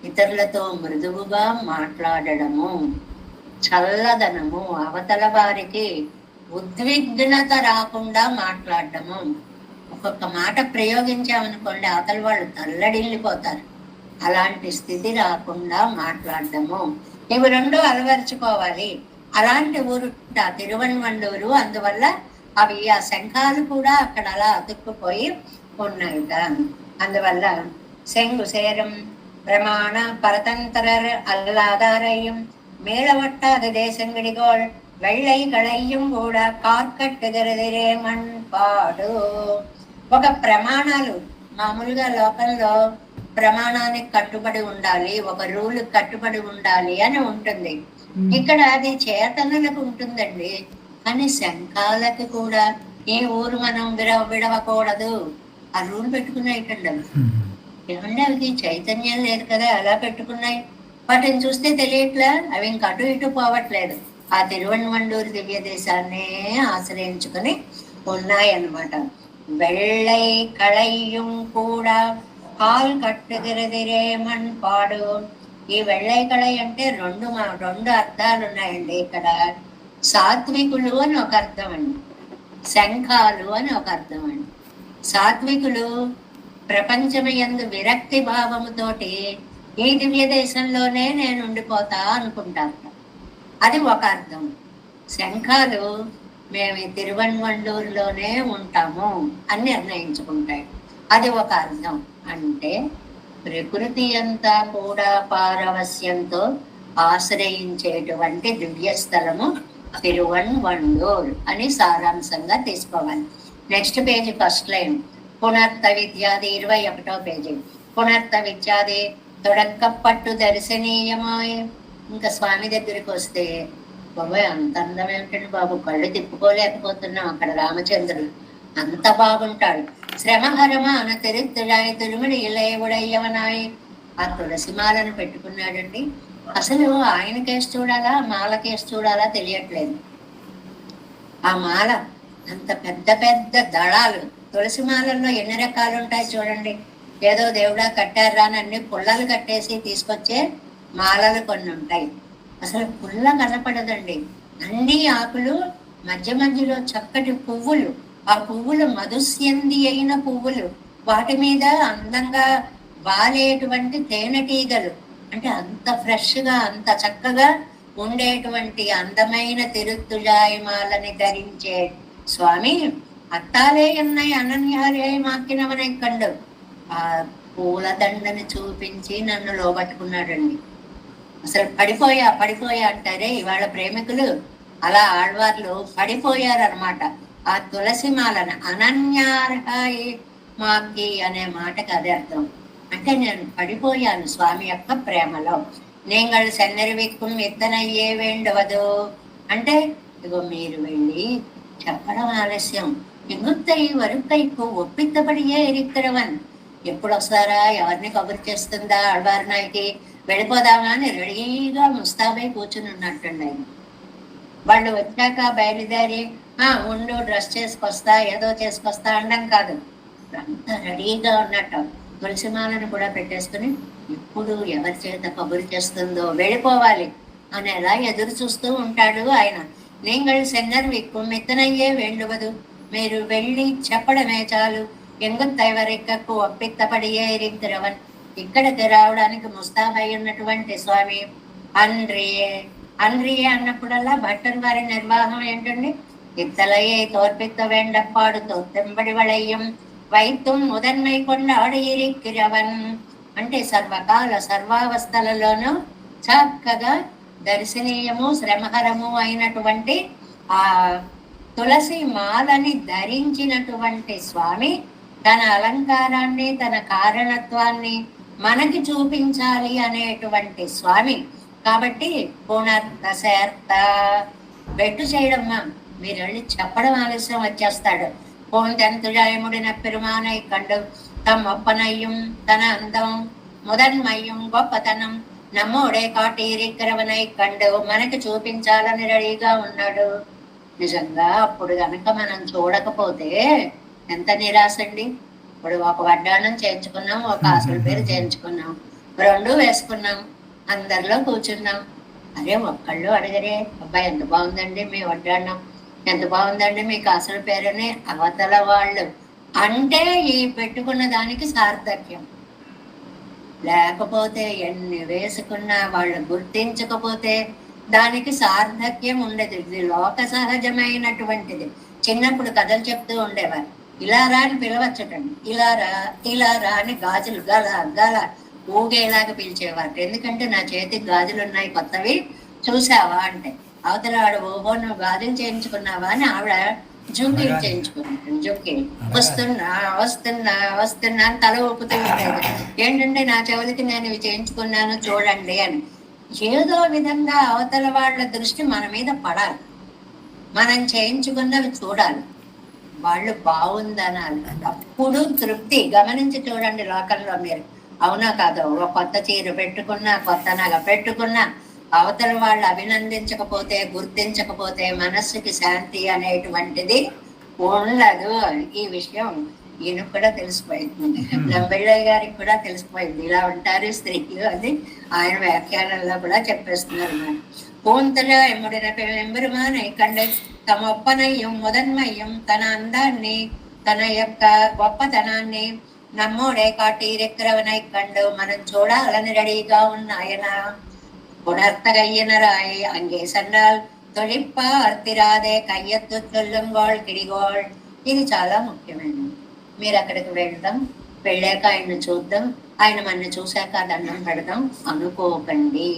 ఇతరులతో మృదువుగా మాట్లాడడము, చల్లదనము, అవతల వారికి ఉద్విగ్నత రాకుండా మాట్లాడటము. ఒక్కొక్క మాట ప్రయోగించామనుకోండి, అవతల వాళ్ళు తల్లడిల్లిపోతారు. అలాంటి స్థితి రాకుండా మాట్లాడటము, ఇవి రెండు అలవరుచుకోవాలి. అలాంటి ఊరు తిరువన్వండూరు. అందువల్ల అవి ఆ శంఖాలు కూడా అక్కడ అలా అతుక్కుపోయి ఉన్నాయిట. అందువల్ల செங்கு சேரும் பிரமாண பரதந்தரர் அல்லாதாரையும் மேலவட்டாத தேசங்களிகோள் வெள்ளை களையும் కూడా కార్కట్టుగరదిరే మణ్పాడు. ఒక ప్రమాణాలు మామూలుగా లోకంలో ప్రమాణానికి కట్టుబడి ఉండాలి, ఒక రూల్ కట్టుబడి ఉండాలి అని ఉంటుంది. ఇక్కడ అది చేతనలకు ఉంటుందండి, కానీ శంఖాలకి కూడా ఈ ఊరు మనం విడవకూడదు ఆ రూల్ పెట్టుకున్నాయిటండి. ఏమంటే అవి చైతన్యం లేదు కదా, అలా పెట్టుకున్నాయి. వాటిని చూస్తే తెలియట్లా, అవి ఇంక అటు ఇటు పోవట్లేదు, ఆ తిరువన్వండూరు దివ్య దేశాన్నే ఆశ్రయించుకుని ఉన్నాయన్నమాట. వెள்ளై కళయ్యం కూడా కాల్ కట్టుగిరదిరే మణ్పాడు. ఈ వెள்ளై కళై అంటే రెండు అర్థాలు ఉన్నాయండి ఇక్కడ. సాత్వికులు అని ఒక అర్థం అండి, శంఖాలు అని ఒక అర్థం అండి. సాత్వికులు ప్రపంచమయందు విరక్తి భావముతోటి ఈ దివ్య దేశంలోనే నేను ఉండిపోతా అనుకుంటాను, అది ఒక అర్థం. శంఖాలు మేము తిరువన్వండూరులోనే ఉంటాము అని నిర్ణయించుకుంటాయి, అది ఒక అర్థం. అంటే ప్రకృతి అంతా కూడా పారవస్యంతో ఆశ్రయించేటువంటి దివ్యస్థలము తిరువన్వండూర్ అని సారాంశంగా తీసుకోవాలి. నెక్స్ట్ పేజీ ఫస్ట్ లైన్, పునర్త విద్యాది 21వ పేజీ. పునర్త విద్యాది తొడక్కపట్టు దర్శనీయమాయ్. ఇంకా స్వామి దగ్గరికి వస్తే, బాబాయ్ అంత అందం ఏమిటండి బాబు, కళ్ళు తిప్పుకోలేకపోతున్నాం. అక్కడ రామచంద్రుడు అంత బాగుంటాడు. శ్రమహరమాన తిరుత్తుడాయి తిరుమడి ఇలయవుడయ్యవనాయి. ఆ తులసి మాలను పెట్టుకున్నాడండి. అసలు ఆయన కేసు చూడాలా, మాల కేసు చూడాలా తెలియట్లేదు. ఆ మాల అంత పెద్ద పెద్ద దళాలు, తులసి మాలల్లో ఎన్ని రకాలు ఉంటాయి చూడండి. ఏదో దేవుడా కట్టారా అని అన్ని పుల్లలు కట్టేసి తీసుకొచ్చే మాలలు కొన్ని ఉంటాయి. అసలు పుల్ల కనపడదండి, అన్ని ఆకులు, మధ్య మధ్యలో చక్కటి పువ్వులు, ఆ పువ్వులు మధుస్యంది అయిన పువ్వులు, వాటి మీద అందంగా వాలేటువంటి తేనెటీగలు. అంటే అంత ఫ్రెష్ గా అంత చక్కగా ఉండేటువంటి అందమైన తిరుత్తుజాయమాలని ధరించే స్వామి అట్టాలే ఉన్నాయి అనన్యాలే మాకినవనే కండు. ఆ పూల దండని చూపించి నన్ను లోబట్టుకున్నాడండి. అసలు పడిపోయా అంటారే ఇవాళ ప్రేమికులు, అలా ఆళ్వార్లు పడిపోయారనమాట. ఆ తులసి మాలను అనన్యార్హాయి మాకి అనే మాటకు అదే అర్థం. అంటే నేను పడిపోయాను స్వామి యొక్క ప్రేమలో. నేను సెన్నరివిక్కుం ఎత్తనయ్యే వేండవదు అంటే, ఇగో మీరు వెళ్ళి చెప్పడం ఆలస్యం, ఎగుత్తయి వరుకైకు ఒప్పిత్తపడియే ఎరిక్కరవన్. ఎప్పుడు వస్తారా, ఎవరిని కబురు చేస్తుందా ఆళ్వారినాయికి, వెళ్ళిపోదామా అని రెడీగా ముస్తాబై కూర్చుని ఉన్నట్టుండి ఆయన. వాళ్ళు వచ్చాక బయలుదేరి ఉండు డ్రెస్ చేసుకొస్తా ఏదో చేసుకొస్తా అనడం కాదు, అంతా రెడీగా ఉన్నట్టు తులసిమాలను కూడా పెట్టేసుకుని ఎప్పుడు ఎవరి చేత కబురు చేస్తుందో వెళ్ళిపోవాలి అనేలా ఎదురు చూస్తూ ఉంటాడు ఆయన. நீங்கள் சென்னர்விக்கும் இத்தனையே வேண்டுவது, మీరు వెళ్ళి చెప్పడమే చాలు. ఎంగుత్తైవరిక్కకు ఒప్పిత్తపడియే ఇరిక్తిరవన్, ఇక్కడికి రావడానికి ముస్తాబై ఉన్నటువంటి స్వామి. అన్రియే అన్నప్పుడల్లా భట్టన్ వారి నిర్వాహం ఏంటండి, ఇత్తలయ్యే తోర్పిత్త వేండప్పాడు తొత్తెంబడి వళయ్యం వైత్యం முதன்மை கொண்டாడు ఇరిక్కిరవన్. అంటే సర్వకాల సర్వావస్థలలోనూ చక్కగా దర్శనీయము శ్రమహరము అయినటువంటి ఆ తులసి మాలని ధరించినటువంటి స్వామి తన అలంకారాన్ని తన కారణత్వాన్ని మనకి చూపించాలి అనేటువంటి స్వామి. కాబట్టి పునర్దశార్త బెట్టు చేయడమ్మా, మీరు వెళ్ళి చెప్పడం ఆలస్యం వచ్చేస్తాడు. పూంతెంతుజాయముడిన పెరుమానై కండు తమ్మొప్పనయ్యం తన అందం ముదన్మయ్యం గొప్పతనం నమ్మోడే కాటీరిక్కరవనై కండు మనకి చూపించాలని రెడీగా ఉన్నాడు. నిజంగా అప్పుడు కనుక మనం చూడకపోతే ఎంత నిరాశ అండి. ఇప్పుడు ఒక వడ్డాణం చేయించుకున్నాం, ఒక ఆసుల పేరు చేయించుకున్నాం, రెండు వేసుకున్నాం, అందరిలో కూర్చున్నాం. అరే ఒక్కళ్ళు అడగరే, అబ్బాయి ఎంత బాగుందండి మీ వడ్డాన్నం, ఎంత బాగుందండి మీకు అసలు పేరునే అవతల వాళ్ళు అంటే ఈ పెట్టుకున్న దానికి సార్థక్యం. లేకపోతే ఎన్ని వేసుకున్నా వాళ్ళు గుర్తించకపోతే దానికి సార్థక్యం ఉండదు. ఇది లోక సహజమైనటువంటిది. చిన్నప్పుడు కథలు చెప్తూ ఉండేవారు, ఇలా రా అని పిలవచ్చటండి, ఇలా రా అని గాజులు గల గల ఊగేలాగా పిలిచేవారు. ఎందుకంటే నా చేతికి గాజులు ఉన్నాయి కొత్తవి, చూసావా అంటే అవతల వాడు ఓహో నువ్వు గాజులు చేయించుకున్నావా అని ఆవిడ జుంకీలు చేయించుకుంటాను. జుంకీలు వస్తున్నా వస్తున్నా వస్తున్నా అని తల ఊపుతూ ఉండేది. ఏంటంటే నా చెవులకి నేను ఇవి చేయించుకున్నాను చూడండి అని. ఏదో విధంగా అవతల వాళ్ళ దృష్టి మన మీద పడాలి, మనం చేయించుకున్నవి చూడాలి, వాళ్ళు బాగుందనాలి, అప్పుడు తృప్తి. గమనించి చూడండి లోకంలో మీరు, అవునా కాదో, ఒక కొత్త చీర పెట్టుకున్నా, కొత్త నగ పెట్టుకున్నా, అవతల వాళ్ళు అభినందించకపోతే, గుర్తించకపోతే మనస్సుకి శాంతి అనేటువంటిది ఉండదు. ఈ విషయం ఈయనకు కూడా తెలిసిపోయింది, లంబెళ్ళయ్య గారికి కూడా తెలిసిపోయింది. ఇలా ఉంటారు స్త్రీలు అని ఆయన వ్యాఖ్యానంలో కూడా చెప్పేస్తున్నారు. మన పూంతల ఎమ్ముడిన పెంబెరుమానై కండే తమ ఒప్పనయ్యం మొదన్మయ్యం తన అందాన్ని, తన యొక్క గొప్పతనాన్ని நம்மோடே காட்டியிருக்கிறவனை கண்டு மனம் చూడాలని రెడీగా ఉన్న ఆయన உணர்த்த கையினராய் அங்கே சென்றால் తొలిప్పార్తిరాదే కయ్యత్తు చొల్లుంగోళ్ కిడిగోళ్. ఇది చాలా ముఖ్యమైనది. మీరు అక్కడికి వెళ్దాం, వెళ్ళాక ఆయన్ని చూద్దాం, ఆయన మన చూశాక దండం పెడదాం అనుకోకండి,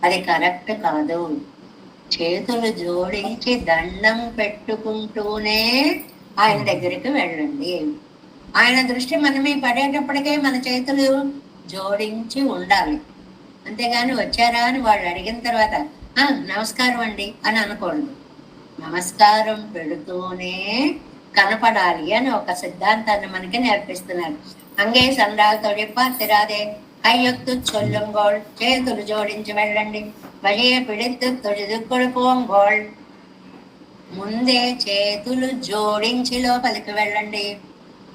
అది కరెక్ట్ కాదు. చేతులు జోడించి దండం పెట్టుకుంటూనే ఆయన దగ్గరికి వెళ్ళండి. ఆయన దృష్టి మనమే పడేటప్పటికే మన చేతులు జోడించి ఉండాలి. అంతేగాని వచ్చారా అని వాళ్ళు అడిగిన తర్వాత నమస్కారం అండి అని అనకూడదు. నమస్కారం పెడుతూనే కనపడాలి అని ఒక సిద్ధాంతాన్ని మనకి నేర్పిస్తున్నారు. అంగే సండాలతో తిరాదే కయ్యొత్తు చొల్లుంగోళ్, చేతులు జోడించి వెళ్ళండి. వలియ పిడిత్తు తొడిదుక్కుడు పోంగోళ్, ముందే చేతులు జోడించి లోపలికి వెళ్ళండి.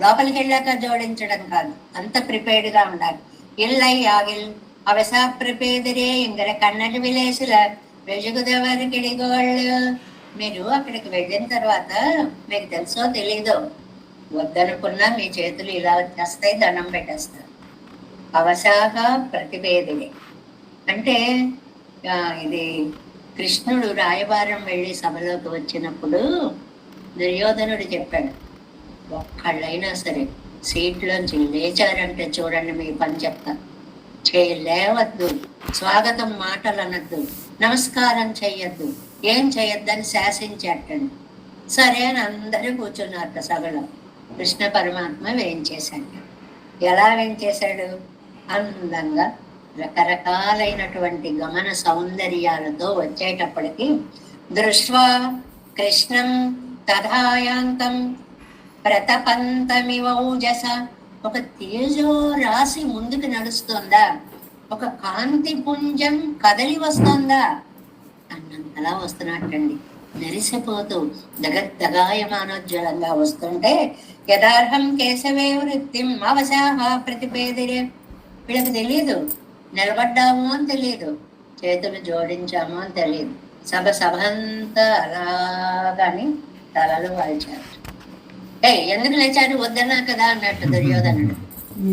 లోపలికి వెళ్ళాక జోడించడం కాదు, అంత ప్రిపేర్డ్ గా ఉండాలి. ఇల్లై ఆగిల్ అవసా ప్రిపేదిరే ఇంగర కన్నటి విలేసుల వెలుగుదవరి కిడిగోళ్ళు. మీరు అక్కడికి వెళ్ళిన తర్వాత మీకు తెలుసో తెలీదో, వద్దనుకున్నా మీ చేతులు ఇలా వచ్చేస్తాయి, దండం పెట్టేస్తారు. అవసాహ ప్రతిభేదిని అంటే ఇది కృష్ణుడు రాయబారం వెళ్ళి సభలోకి వచ్చినప్పుడు దుర్యోధనుడు చెప్పాడు, ఒక్కళ్ళైనా సరే సీట్లోంచి లేచారంటే చూడండి మీ పని చెప్తా, లేవద్దు, స్వాగతం మాటలు అనద్దు, నమస్కారం చెయ్యొద్దు, ఏం చెయ్యొద్దని శాసించేటండి. సరే అని అందరూ కూర్చున్నారు సభలో. కృష్ణ పరమాత్మ వేయించేశాడు. ఎలా వేయించేశాడు? అందంగా రకరకాలైనటువంటి గమన సౌందర్యాలతో వచ్చేటప్పటికి దృష్ట్వా కృష్ణం తథాయాంతం ప్రతపంతమివౌజస, ఒక తేజో రాశి ముందుకు నడుస్తుందా, ఒక కాంతి పుంజం కదలి వస్తుందా అన్నంతలా వస్తున్నట్టండి. మెరిసిపోతూ దగద్దగాయమానోజ్వలంగా వస్తుంటే యథార్హం కేశవే వృత్తిం అవసాహ ప్రతిపేదిరే. వీళ్ళకి తెలియదు నిలబడ్డాము అని తెలియదు, చేతులు జోడించాము అని తెలియదు. సభంతా అలాగని తలలు వాల్చారు. ఎందుకు లేచారు? వద్దన్నా కదా అన్నట్టు దుర్యోధనుడు.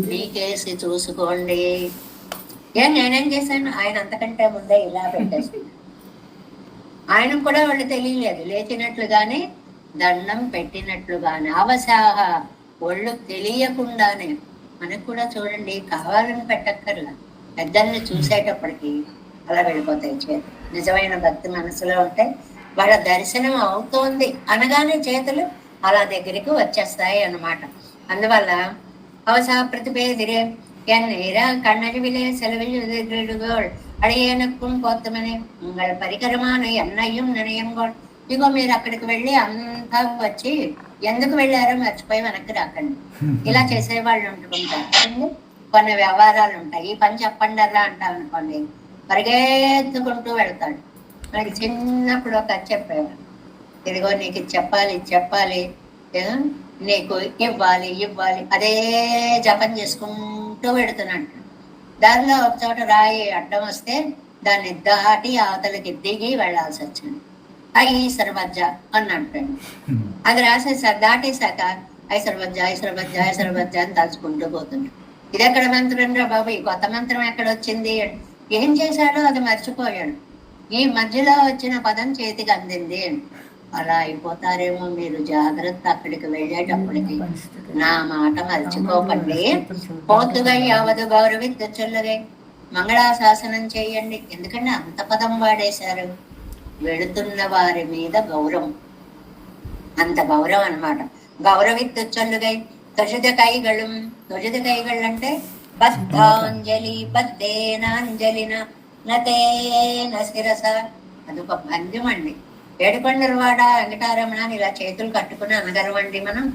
మీకేసి చూసుకోండి. నేనేం చేశాను? ఆయన అంతకంటే ముందే ఇలా పెట్టేసి, ఆయనకు కూడా వాళ్ళు తెలియలేదు, లేచినట్లుగానే దండం పెట్టినట్లుగానే అవసాహ, ఒళ్ళు తెలియకుండానే. మనకు కూడా చూడండి, కావాలని పెట్టక్కర్లా, పెద్దల్ని చూసేటప్పటికి అలా వెళ్ళిపోతాయి చేతులు. నిజమైన భక్తి మనసులో ఉంటే వాళ్ళ దర్శనం అవుతోంది అనగానే చేతులు అలా దగ్గరికి వచ్చేస్తాయి అన్నమాట. అందువల్ల అవసా ప్రతిపేదిరే ఎన్నీరా కண்ணరివిలే సెలవుగోళ్ అడిగేనక్కుం పోతమని ఉంగళ పరికరమాన ఎన్నయ్యం ననయంగోళ్. ఇగో మీరు అక్కడికి వెళ్ళి అంతా వచ్చి ఎందుకు వెళ్ళారో మర్చిపోయి వెనక్కి రాకండి. ఇలా చేసేవాళ్ళు ఉంటుకుంటారు. కొన్ని వ్యవహారాలు ఉంటాయి, ఈ పని చెప్పండి అలా అంటాం అనుకోండి, పరిగెత్తుకుంటూ వెళ్తాడు. మనకి చిన్నప్పుడు ఒక చెప్పేవాడు, ఇదిగో నీకు చెప్పాలి చెప్పాలి, నీకు ఇవ్వాలి ఇవ్వాలి, అదే జపం చేసుకుంటూ పెడుతున్నట్టు. దానిలో ఒక చోట రాయి అడ్డం వస్తే దాన్ని దాటి అవతలకి దిగి వెళ్లాల్సి వచ్చింది. ఐసర్వజ్జ అని అంటాడు. అది రాసేసాక దాటేశాక ఐసర్వజ్జ ఐసర్వజ్జ ఐసర్వజ్జ అని తలుచుకుంటూ పోతుంది. ఇది ఎక్కడ మంత్రం రా బాబు, ఈ కొత్త మంత్రం ఎక్కడ వచ్చింది? ఏం చేశాడో అది మర్చిపోయాడు. ఈ మధ్యలో వచ్చిన పదం చేతికి అందింది. అలా అయిపోతారేమో మీరు, జాగ్రత్త. అక్కడికి వెళ్ళేటప్పటికి నా మాట మర్చిపోకండి. పోతుగై అవదు గౌరవిద్దు చొల్లగై మంగళాశాసనం చేయండి. ఎందుకంటే అంత పదం వాడేశారు. వెళుతున్న వారి మీద గౌరవం, అంత గౌరవం అన్నమాట. గౌరవిద్దు చొల్లుగై త్వజిత కైగళం. త్వజిత కైగళ్ళు అంటే బద్ధాంజలి బద్దేనాంజలిన నతేన శిరస. అదొక భంగ్యం అండి. ఏడుకొండలవాడ వెంకటారమణ ఇలా చేతులు కట్టుకుని అనగరమండి మనం.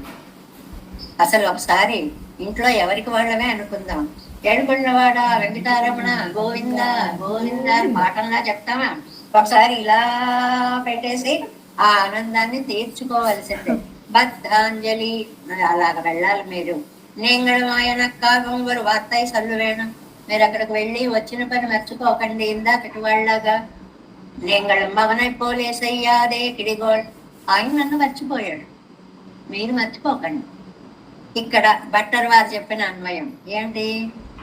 అసలు ఒకసారి ఇంట్లో ఎవరికి వాళ్ళమే అనుకుందాం. ఏడుకొండలవాడ వెంకటారమణ గోవింద గోవింద అని పాఠంలా చెప్తామా? ఒకసారి ఇలా పెట్టేసి ఆ ఆనందాన్ని తీర్చుకోవలసిందే. బద్ధాంజలి అలాగ వెళ్ళాలి మీరు. నీంగళమాయనక్కాగం వారు వార్తాయి సల్లు వేణం. మీరు అక్కడికి వెళ్ళి వచ్చిన పని మర్చిపోకండి. ఇందాకటి వాళ్ళగా నీంగళం భవనై పోలేసయ్యాదే కిడిగోల్. ఆయన నన్ను మర్చిపోయాడు, మీరు మర్చిపోకండి. ఇక్కడ భట్టర్ వారు చెప్పిన అన్వయం ఏంటి?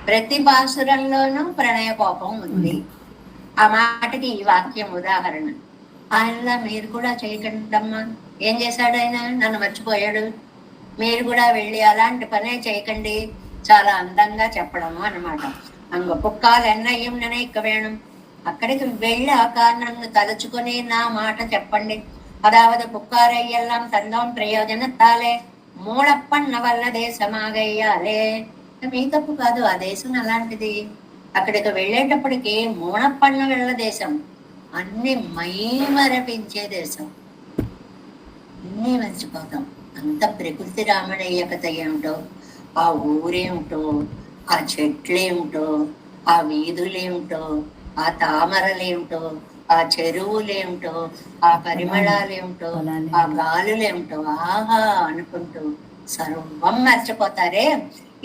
ప్రతి పాసురంలోనూ ప్రణయ కోపం ఉంది. ఆ మాటకి ఈ వాక్యం ఉదాహరణ. ఆయనలా మీరు కూడా చేయకండమ్మా. ఏం చేశాడు ఆయన? నన్ను మర్చిపోయాడు. మీరు కూడా వెళ్ళి అలాంటి పనే చేయకండి. చాలా అందంగా చెప్పడము అన్నమాట. అంగ పుక్కాలు ఎన్నయ్యం ననే ఇక్క వేణం. అక్కడికి వెళ్ళి ఆ కారణంను తలుచుకుని నా మాట చెప్పండి. అదావదు పుక్కారయ్యెల్లాం తందం ప్రయోజనత్తాలే మూడప్పన్న వల్ల దేశమాగయ్యాలే. మీ తప్పు కాదు, ఆ దేశం అలాంటిది. అక్కడికి వెళ్ళేటప్పటికి మూడప్పన్న వెళ్ళ దేశం, అన్ని మైమరపించే దేశం. అన్నీ మర్చిపోతాం. అంత ప్రకృతి రామణీయకత ఏమిటో, ఆ ఊరేమిటో, ఆ చెట్లేమిటో, ఆ వీధులేమిటో, ఆ తామరలేమిటో, ఆ చెరువులేమిటో, ఆ పరిమళాలేమిటో, ఆ గాలులేమిటో, ఆహా అనుకుంటూ సర్వం మర్చిపోతారే.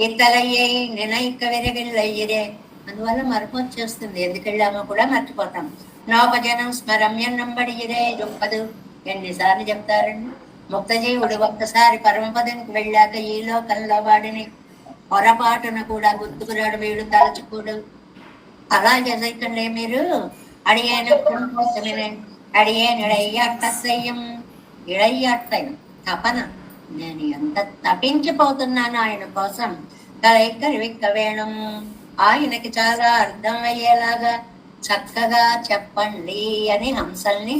ఇతలయ్యే నినైక విరగిల్లయ్యరే. అందువల్ల మరపు వచ్చేస్తుంది. ఎందుకు వెళ్ళామో కూడా మర్చిపోతాం. నోపజనం స్మరమ్యం నంబడియరే దుంపదు. ఎన్నిసార్లు చెప్తారండి? ముక్తజీవుడు ఒక్కసారి పరమపదానికి వెళ్ళాక ఈ లోకంలో వాడిని పొరపాటున కూడా గుర్తుకురాడు, వీడు తలచుకోడు. అలా చేయకండి మీరు. అడిగేను అడిగేనుడయ్యట్టయ్యం ఇడయ్యట్టయం తపన. నేను ఎంత తపించిపోతున్నాను ఆయన కోసం. కలైక వేణం. ఆయనకి చాలా అర్థం అయ్యేలాగా చక్కగా చెప్పండి అని హంసల్ని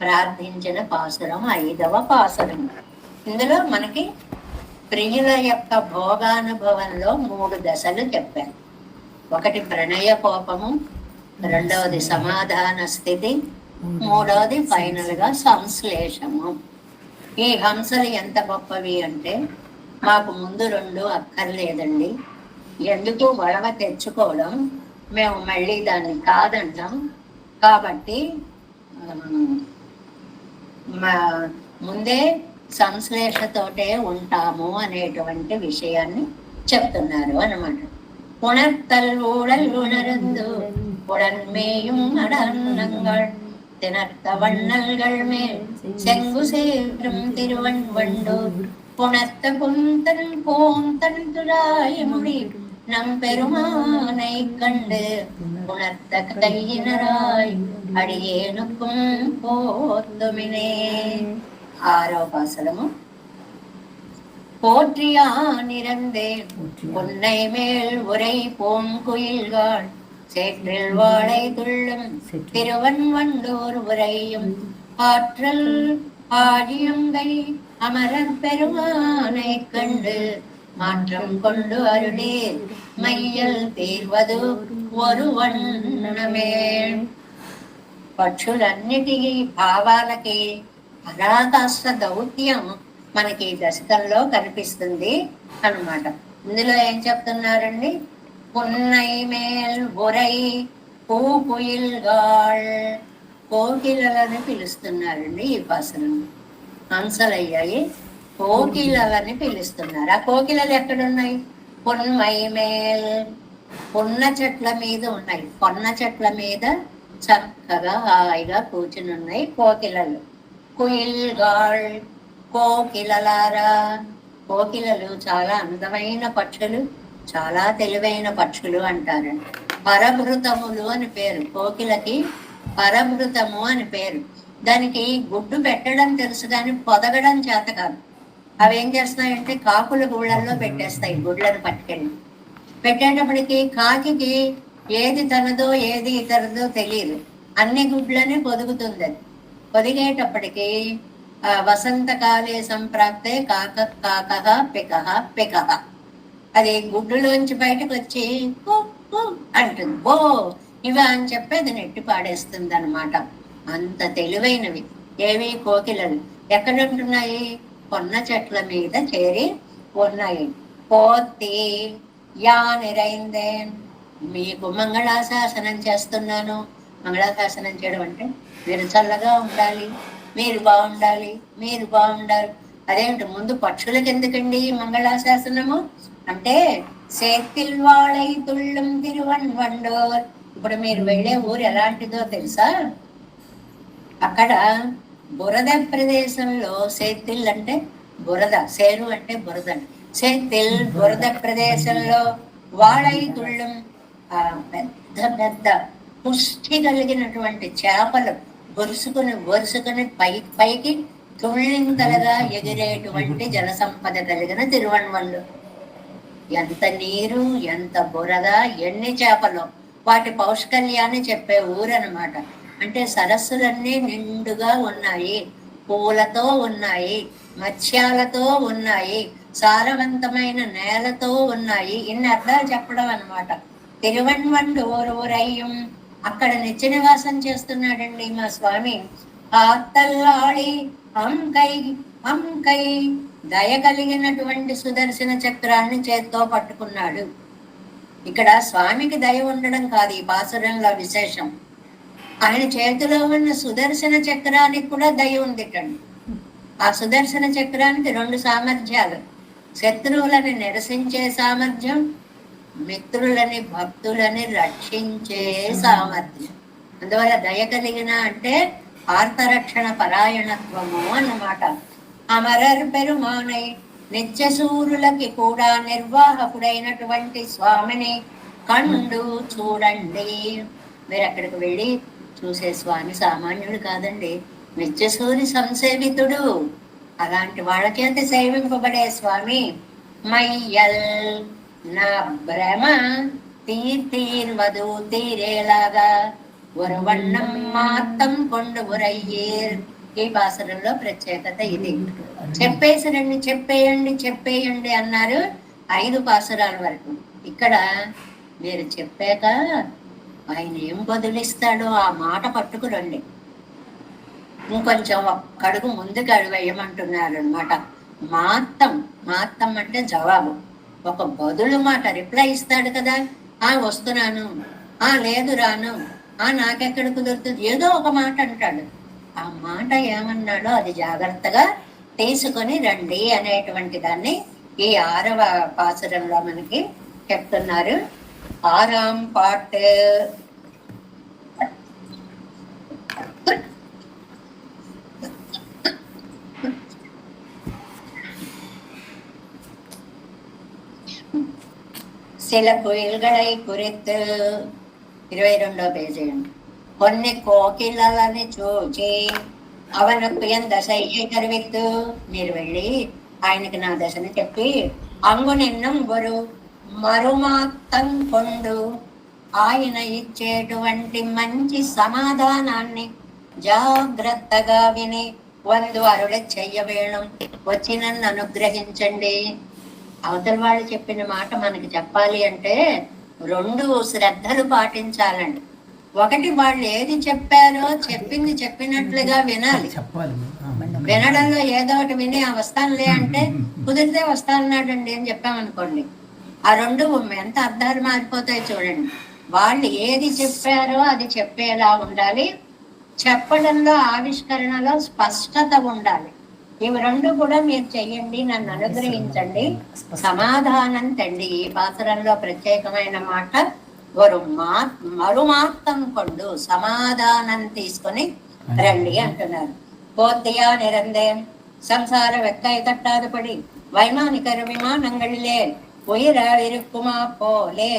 ప్రార్థించిన పాసురం 5వ పాసురం. ఇందులో మనకి ప్రియుల యొక్క భోగానుభవంలో 3 దశలు చెప్పారు. ఒకటి ప్రణయ కోపము, రెండవది సమాధాన స్థితి, మూడవది ఫైనల్ గా సంశ్లేషము. ఈ హంసలు ఎంత గొప్పవి అంటే మాకు ముందు 2 అక్కర్లేదండి. ఎందుకు గొడవ తెచ్చుకోవడం, మేము మళ్ళీ దాన్ని కాదంటాం. కాబట్టి ముందే సంశ్లేషతోటే ఉంటాము అనేటువంటి విషయాన్ని చెప్తున్నారు అన్నమాట. உணர்த்தல் ஊழல் உணர்ந்து உடன்மேயும் அடன்னங்கள் திணர்த்த வண்ணல்கள் மேல் செங்கு சேரும் திருவன் வண்டூர் புணர்த்த புந்தன் போந்தன் துராய் முடி நம் பெருமானை கண்டு உணர்த்த கையினராய் அடியேனுக்கும் போத்துமினே. 6వ పాసరము. போற்றியானிறந்தேன் பொன்னை மேல் உரை பூங்குயில்கள் சேற்றில் வாழை துள்ளும் திருவன் வண்டூர் உரையும் ஆற்றல் ஆழியங்கை அமரர் பெருமானை கண்டு மாற்றம் கொண்டு அருளே மையல் తీర్వదు ஒரு వన్నమే. పక్షులన్నిటి భావాలకి పరాకాష్ట దౌత్యం మనకి దశకంలో కనిపిస్తుంది అన్నమాట. ఇందులో ఏం చెప్తున్నారండి? పున్నై మేల్ బొరై పూపుయిల్గాళ్. కోకిలని పిలుస్తున్నారండి ఈ పాసనం. హంసలయ్యాయి, కోకిలని పిలుస్తున్నారు. ఆ కోకిలలు ఎక్కడున్నాయి? పొన్మై మేల్, పొన్న చెట్ల మీద ఉన్నాయి. పొన్న చెట్ల మీద చక్కగా హాయిగా కూర్చుని ఉన్నాయి కోకిలలు. కుయిల్గాళ్ కోకిలలారా. కోకిలలు చాలా అందమైన పక్షులు, చాలా తెలివైన పక్షులు అంటారండి. పరభృతములు అని పేరు కోకిలకి, పరభృతము అని పేరు. దానికి గుడ్డు పెట్టడం తెలుసు కానీ పొదగడం చేత కాదు. అవి ఏం చేస్తాయంటే కాకుల గూళ్ళల్లో పెట్టేస్తాయి గుడ్లను పట్టుకెళ్ళి. పెట్టేటప్పటికి కాకి ఏది తనదో ఏది ఇతరదో తెలియదు, అన్ని గుడ్లని పొదుగుతుంది. అది పొదిగేటప్పటికి వసంతకాలే సంప్రాప్తే కాక కాక పికహ పికహ, అది గుడ్డులోంచి బయటకు వచ్చి అంటుంది బో ఇవ అని చెప్పి అది నెట్టి పాడేస్తుంది అనమాట. అంత తెలివైనవి ఏవి కోకిలలు. ఎక్కడుంటున్నాయి? పొన్న చెట్ల మీద చేరి ఉన్నాయి. పోతి యా నిరైందేన్, మీకు మంగళాశాసనం చేస్తున్నాను. మంగళాశాసనం చేయడం అంటే మీరు చల్లగా ఉండాలి, మీరు బాగుండాలి, మీరు బాగుండాలి. అదేమిటి ముందు పక్షులకి ఎందుకండి మంగళాశాసనము అంటే సేతిల్ వాళై తుళ్ళం తిరువన్వండోర్. ఇప్పుడు మీరు వెళ్ళే ఊరు ఎలాంటిదో తెలుసా? అక్కడ బురద ప్రదేశంలో సేతిల్ అంటే బురద, సేరు అంటే బురద. సేతిల్ బురద ప్రదేశంలో వాళై తుళ్ళం పెద్ద పెద్ద పుష్టి కలిగినటువంటి చేపలు వరుసుకుని పైకి తుళ్ళింతలుగా ఎగిరేటువంటి జల సంపద కలిగిన తిరువన్వళ్ళు. ఎంత నీరు, ఎంత బురద, ఎన్ని చేపలు, వాటి పౌష్కల్యాన్ని చెప్పే ఊరనమాట. అంటే సరస్సులన్నీ నిండుగా ఉన్నాయి, పూలతో ఉన్నాయి, మత్స్యాలతో ఉన్నాయి, సారవంతమైన నేలతో ఉన్నాయి. ఇన్ని అర్థాలు చెప్పడం అనమాట. తిరువన్వండు ఊరయ్యం, అక్కడ నిత్య నివాసం చేస్తున్నాడండి మా స్వామి. ఆత్తల్లాడి అంకై దయ కలిగినటువంటి సుదర్శన చక్రాన్ని చేత్తో పట్టుకున్నాడు. ఇక్కడ స్వామికి దయ ఉండడం కాదు ఈ పాసురంలో విశేషం. ఆయన చేతిలో ఉన్న సుదర్శన చక్రానికి కూడా దయ ఉందిటండి. ఆ సుదర్శన చక్రానికి రెండు సామర్థ్యాలు: శత్రువులని నిరసించే సామర్థ్యం, మిత్రులని భక్తులని రక్షించే సామర్థ్యం. అందువల్ల దయ కలిగిన అంటే ఆర్తరక్షణ పరాయణత్వము అన్నమాట. అమరర్ పెరుమానై నిత్యసూరులకి కూడా నిర్వాహకుడైనటువంటి స్వామిని కండు చూడండి. మీరు అక్కడికి వెళ్ళి చూసే స్వామి సామాన్యుడు కాదండి, నిత్యసూరి సంసేవితుడు. అలాంటి వాళ్ళ చేత సేవింపబడే స్వామి. మయ్యల్ నా భ్రమ తీర్వదు తీరేలాగా ఒరవన్నం మాత్తం కొండు ఉరయ్యేర్. ఈ పాసరంలో ప్రత్యేకత ఇది. చెప్పేయండి అన్నారు 5 పాసురాల వరకు. ఇక్కడ మీరు చెప్పాక ఆయన ఏం బదులిస్తాడో ఆ మాట పట్టుకురండి. ఇంకొంచెం కడుగు ముందుకు వేయమంటున్నారు అనమాట. మాత్తం అంటే జవాబు, ఒక బదులు మాట, రిప్లై ఇస్తాడు కదా. వస్తున్నాను, లేదు రాను, నాకెక్కడ కుదురుతుంది, ఏదో ఒక మాట అంటాడు. ఆ మాట ఏమన్నాడో అది జాగ్రత్తగా తీసుకొని రండి అనేటువంటి దాన్ని ఈ 6వ పాసురంలో మనకి చెప్తున్నారు. 6ఆం పాటు சில குயில்களை குறித்து 22వ పేజీ అండి. కొన్ని కోకిలని చూచి అవనకు ఎంత దశయ్య కరివిత్తు, మీరు వెళ్ళి ఆయనకి నా దశని చెప్పి అంగు నిన్నం గురు మరుమాత్తం కొండు, ఆయన ఇచ్చేటువంటి మంచి సమాధానాన్ని జాగ్రత్తగా విని వందు అరుడ చెయ్యవేణం, వచ్చి నన్ను అనుగ్రహించండి. అవతల వాళ్ళు చెప్పిన మాట మనకి చెప్పాలి అంటే 2 శ్రద్ధలు పాటించాలండి. ఒకటి, వాళ్ళు ఏది చెప్పారో చెప్పింది చెప్పినట్లుగా వినాలి. వినడంలో ఏదో ఒకటి విని వస్తానులే అంటే కుదిరితే వస్తానన్నాడండి అని చెప్పామనుకోండి, ఆ 2 ఎంత అర్థాలు మారిపోతాయి చూడండి. వాళ్ళు ఏది చెప్పారో అది చెప్పేలా ఉండాలి. చెప్పడంలో ఆవిష్కరణలో స్పష్టత ఉండాలి. ఇవి రెండు కూడా మీరు చెయ్యండి, నన్ను అనుగ్రహించండి, సమాధానం తండి. ఈ పాత్రలో ప్రత్యేకమైన మాట మరుమాత్తం కొండు, సమాధానం తీసుకొని రండి అంటున్నారు. போத்தியா நிறந்தேன் சம்சார வெக்கை தட்டாது படி வைமானிகர విమానంగళిలే ఉయిర ఇరుక్కుమా పోలే.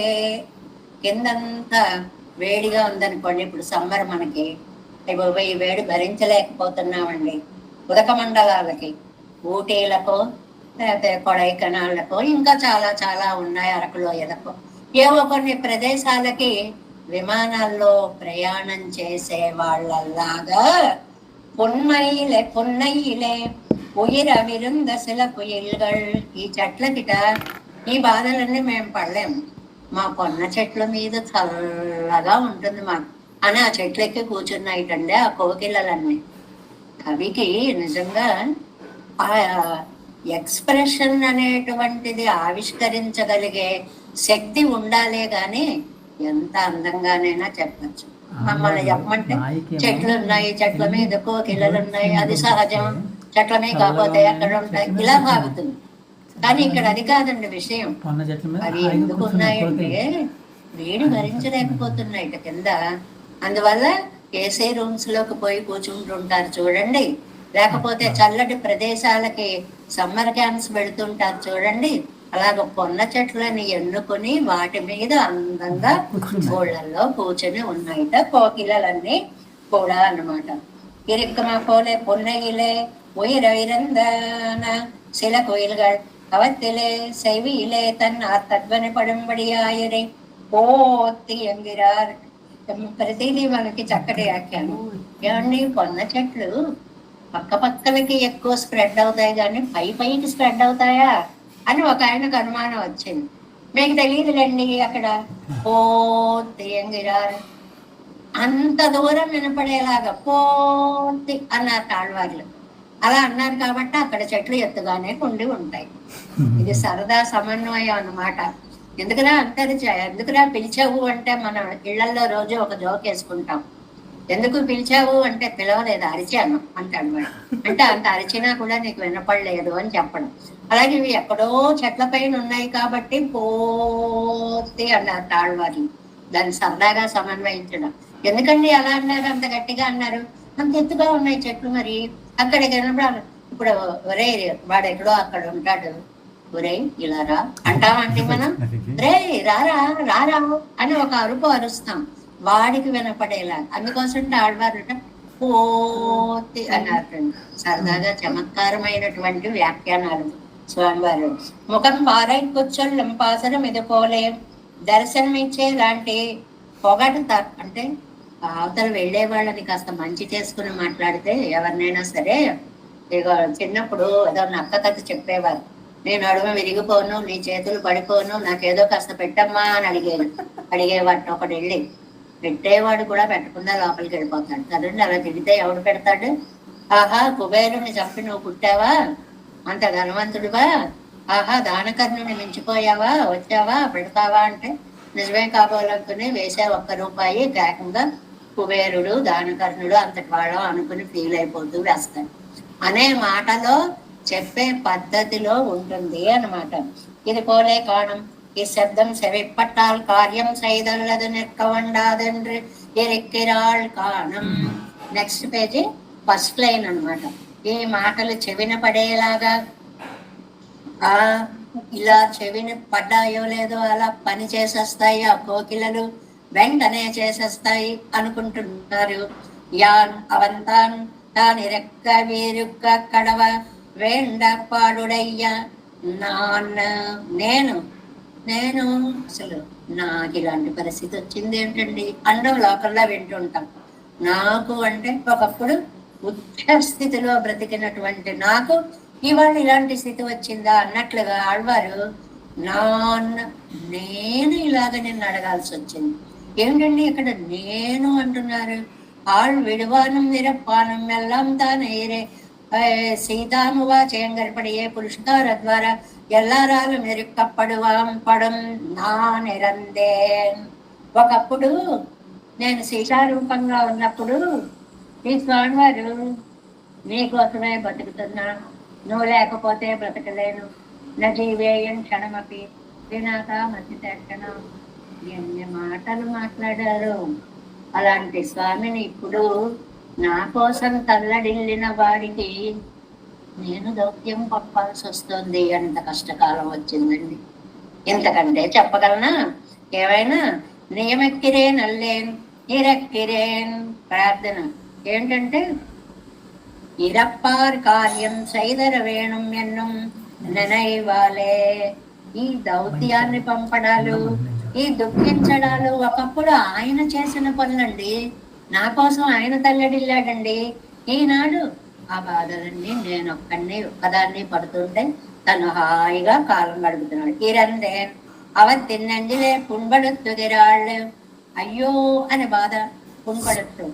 కిందంతా వేడిగా ఉందనుకోండి, ఇప్పుడు సమ్మర్ మనకి, ఈ వేడి భరించలేకపోతున్నామండి. ఉదక మండలాలకి, ఊటీలకు, లేకపోతే కొడైకెనాళ్ళకు, ఇంకా చాలా చాలా ఉన్నాయి, అరకులోయలకు, ఏవో కొన్ని ప్రదేశాలకి విమానాల్లో ప్రయాణం చేసే వాళ్ళలాగా పొన్నయిలే ఉయిర విరుంద శిల కుయిల్గల్. ఈ చెట్లకిట ఈ బాధలన్నీ మేము పడలేము, మా పొన్న చెట్ల మీద చల్లగా ఉంటుంది మాకు అని ఆ చెట్లెక్కి కూర్చున్నాయిటండి ఆ కోకిలలన్నీ. కవికి నిజంగా ఆ ఎక్స్ప్రెషన్ అనేటువంటిది ఆవిష్కరించగలిగే శక్తి ఉండాలే గాని ఎంత అందంగానైనా చెప్పచ్చు. మమ్మల్ని చెప్పమంటే చెట్లు ఉన్నాయి, చెట్ల మీద కోకిలలు ఉన్నాయి, అది సహజం, చెట్ల మీద కాకపోతే ఎక్కడ ఉంటాయి, ఇలా సాగుతుంది. కానీ ఇక్కడ అది కాదండి విషయం. అవి ఎందుకు ఉన్నాయంటే వేడి భరించలేకపోతున్నాయి కింద. అందువల్ల ఏసీ రూమ్స్ లోకి పోయి కూర్చుంటుంటారు చూడండి, లేకపోతే చల్లటి ప్రదేశాలకి సమ్మర్ క్యాంప్స్ పెడుతుంటారు చూడండి. అలాగ పొన్న చెట్లని ఎన్నుకొని వాటి మీద అందంగా గోళ్లలో కూర్చొని ఉన్నాయిట కోకిలలన్నీ కూడా అన్నమాట. ఇరుక్కమా పోలే పొన్నయిలే ఉయిర విరందన சில கோயில்கள் அவத்திலே செய்வியிலே தன் తద్వని పడంబడియాయరే పోతి ఎంగిరార్. ప్రతిదీ మనకి చక్కటి వ్యాఖ్యానం. ఏమండి, పొన్న చెట్లు పక్క పక్కలకి ఎక్కువ స్ప్రెడ్ అవుతాయి కానీ పైకి స్ప్రెడ్ అవుతాయా అని ఒక ఆయనకు అనుమానం వచ్చింది. మీకు తెలియదులేండి, అక్కడ పోతి ఎంగిరార్ అంత దూరం వినపడేలాగా పోతి అన్నారు తాళ్వార్లు. అలా అన్నారు కాబట్టి అక్కడ చెట్లు ఎత్తుగానే ఉండి ఉంటాయి. ఇది సరదా సమన్వయం అన్నమాట. ఎందుకురా పిలిచావు అంటే మనం ఇళ్లలో రోజు ఒక జోక్ వేసుకుంటాం. ఎందుకు పిలిచావు అంటే పిలవలేదు, అరిచాను అంటాడు వాడు. అంటే అంత అరిచినా కూడా నీకు వినపడలేదు అని చెప్పడం. అలాగే ఇవి ఎక్కడో చెట్ల పైన ఉన్నాయి కాబట్టి పోతి అన్నారు తాళ్వార్లు. దాన్ని సరదాగా సమన్వయించడం. ఎందుకండి అలా అన్నారు, అంత గట్టిగా అన్నారు? అంత ఎత్తుగా ఉన్నాయి చెట్లు, మరి అక్కడికి వెళ్ళినప్పుడు ఇప్పుడు ఒరే వాడు ఎక్కడో అక్కడ ఉంటాడు, ఒరే ఇలా రా అంటామంటే మనం, రే రారా రారా అని ఒక అరుపు అరుస్తాం వాడికి వినపడేలా. అందుకోసం ఆడవారు పోతి అన్నారు. సరదాగా చమత్కారమైనటువంటి వ్యాఖ్యానాలు స్వామివారు. ముఖం పారై కూర్చొల్లం పాసరం ఇది పోలే. దర్శనమిచ్చే లాంటి పొగట అంటే అవతల వెళ్ళే వాళ్ళని కాస్త మంచి చేసుకుని మాట్లాడితే ఎవరినైనా సరే. ఇక చిన్నప్పుడు ఏదో నక్క కథ చెప్పేవారు. నేను అడుగు విరిగిపోను, నీ చేతులు పడిపోను, నాకేదో కాస్త పెట్టమ్మా అని అడిగేవాడిని. ఒకటి వెళ్ళి పెట్టేవాడు కూడా పెట్టకుండా లోపలికి వెళ్ళిపోతాడు కదండి. అలా తిడితే ఎవడు పెడతాడు? ఆహా, కుబేరుని చంపి నువ్వు పుట్టావా, అంత ధనవంతుడివా, ఆహా దానకర్ణుని మించిపోయావా, వచ్చావా, పెడతావా అంటే నిజమే కాబోలనుకుని వేసే ₹1 ఏకంగా కుబేరుడు దానకర్ణుడు అంతటి వాడు అనుకుని ఫీల్ అయిపోతూ వేస్తాడు అనే మాటలో చెప్పే పద్ధతిలో ఉంటుంది అన్నమాట. ఇది పోలే కాణం ఈ శబ్దం செவிப்பட்டால் காரியம் செய்தல்லது நிற்க வண்டாதென்று ఎరిక్కిరాళ్ కాణం. నెక్స్ట్ పేజీ ఫస్ట్ లైన్ అన్నమాట. ఈ మాటలు చెవిన పడేలాగా ఇలా చెవిని పడ్డాయో లేదో అలా పని చేసేస్తాయి ఆ కోకిలలు, వెంటనే చేసేస్తాయి అనుకుంటున్నారు. యాన్ అవంతాన్ తాని రెక్క వీరుక్క కడవ వేండ పాడుడయ్యా నాన్న. నేను నేను అసలు నాకు ఇలాంటి పరిస్థితి వచ్చింది ఏంటండి అందరం లోకల్లా వింటుంటాం. నాకు అంటే ఒకప్పుడు ఉచ్చ స్థితిలో బ్రతికినటువంటి నాకు ఇవాళ ఇలాంటి స్థితి వచ్చిందా అన్నట్లుగా ఆళ్వారు నాన్న నేను ఇలాగ నిన్ను అడగాల్సి వచ్చింది. ఏమిటండి ఇక్కడ నేను అంటున్నారు? ఆళ్ విడువానం నిరపానం ఎల్లాం తానేరే సీతామువా చేయంగర్పడియే పురుషకార ద్వారా ఎల్లారాలు మెరుక్కப்படுవాం పడం నా నిరందేన్. ఒకప్పుడు నేను సీతారూపంగా ఉన్నప్పుడు ఈ స్వామివారు నీకోసమే బతుకుతున్నా, నువ్వు లేకపోతే బ్రతకలేను. నజీవేయం క్షణమపి వినాక మతి తక్షణ. ఎన్ని మాటలు మాట్లాడారు. అలాంటి స్వామిని ఇప్పుడు నా కోసం తల్లడిల్లిన వాడికి నేను దౌత్యం పంపాల్సి వస్తుంది. అంత కష్టకాలం వచ్చిందండి. ఇంతకంటే చెప్పగలనా? ఏమైనా నియమెక్కిరేన్ అల్లేన్ ఇరక్కిరేన్ ప్రార్థన ఏంటంటే, ఇరప్పార్ కార్యం సైదర వేణుం ఎన్నుం నెనైవాలే. ఈ దౌత్యాన్ని పంపడాలు, ఈ దుఃఖించడాలు ఒకప్పుడు ఆయన చేసిన పనులండి. నా కోసం ఆయన తల్లడిల్లాడండి. ఈనాడు ఆ బాధలన్నీ నేను ఒక్కదాన్ని పడుతుంటే తను హాయిగా కాలం గడుపుతున్నాడు. ఇరందే అవన్ తిన్నంజిలే పుంబడుతుగిరాళ్ళు. అయ్యో అని బాధ, పుంబడుతు